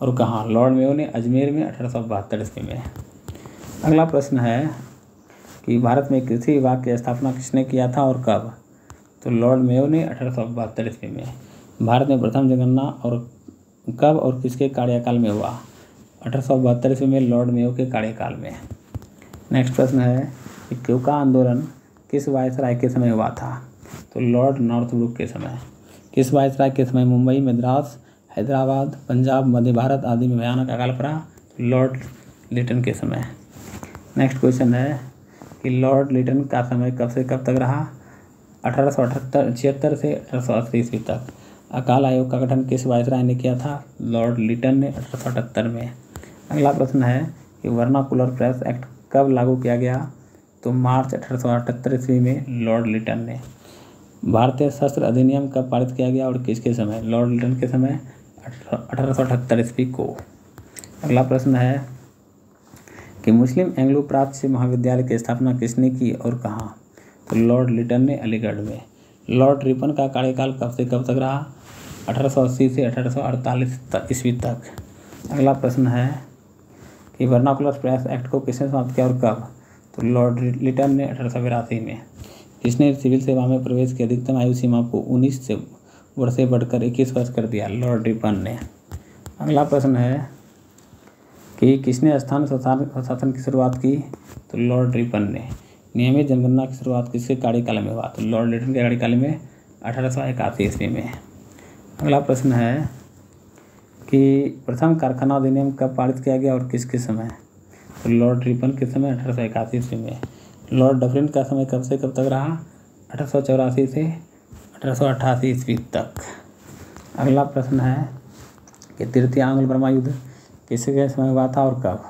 और कहाँ? लॉर्ड मेयो ने अजमेर में 1872 ईस्वी में। अगला प्रश्न है कि भारत में कृषि विभाग की स्थापना किसने किया था और कब? तो लॉर्ड मेयो ने 1872 ईस्वी में। भारत में प्रथम जनगणना और कब और किसके कार्यकाल में हुआ? 1872 ईस्वी में लॉर्ड मेयो के कार्यकाल में। नेक्स्ट प्रश्न है कि क्यूका आंदोलन किस वायसराय के समय हुआ था? तो लॉर्ड नॉर्थब्रुक के समय। किस वायसराय के समय मुंबई, मद्रास, हैदराबाद, पंजाब, मध्य भारत आदि में भयानक अकाल पड़ा? लॉर्ड लिटन के समय। नेक्स्ट क्वेश्चन है कि लॉर्ड लिटन का समय कब से कब तक रहा? 1876 से 1880 ईस्वी तक। अकाल आयोग का गठन किस वायसराय ने किया था? लॉर्ड लिटन ने 1878 में। अगला प्रश्न है कि वर्नाकुलर प्रेस एक्ट कब लागू किया गया? तो मार्च 1878 ईस्वी में लॉर्ड लिटन ने। भारतीय शस्त्र अधिनियम कब पारित किया गया और किसके समय? लॉर्ड लिटन के समय 1878 ईस्वी को। अगला प्रश्न है कि मुस्लिम एंग्लो प्राच्य महाविद्यालय की स्थापना किसने की और कहाँ? तो लॉर्ड लिटन ने अलीगढ़ में। लॉर्ड रिपन का कार्यकाल कब से कब तक रहा? 1880 से 1848 ईस्वी तक। अगला प्रश्न है कि वर्नाकुलर प्रेस एक्ट को किसने समाप्त किया और कब? तो लॉर्ड लिटन ने 1882 में। किसने सिविल सेवा में प्रवेश की अधिकतम आयु सीमा को 19 वर्ष से बढ़कर 21 वर्ष कर दिया? लॉर्ड रिपन ने। अगला प्रश्न है कि किसने स्थानीय स्वशासन की शुरुआत की? तो लॉर्ड रिपन ने। नियमित जनगणना की शुरुआत किसके कार्यकाल में हुआ? तो लॉर्ड लिटन के कार्यकाल में 1881 ईस्वी में। अगला प्रश्न है कि प्रथम कारखाना अधिनियम कब पारित किया गया और किसके समय? तो लॉर्ड रिपन के समय 1881 ईस्वी में। लॉर्ड डफरिन का समय कब से कब तक रहा? 1884 से 1888 ईस्वी तक। अगला प्रश्न है कि तृतीय आंग्ल बर्मा युद्ध किसके समय हुआ था और कब?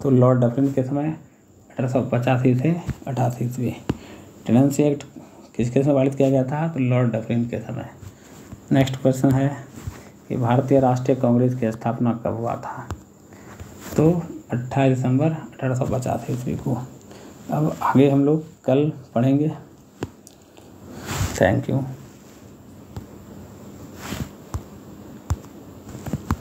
तो लॉर्ड डफरिन के समय 1885 से 88 ईस्वी। टेनेंसी एक्ट किसके समय पारित किया गया था? तो लॉर्ड डफरिन के समय। नेक्स्ट प्रश्न है कि भारतीय राष्ट्रीय कांग्रेस की स्थापना कब हुआ था? तो 28 दिसंबर 1850 ईस्वी को। अब आगे हम लोग कल पढ़ेंगे। Thank you.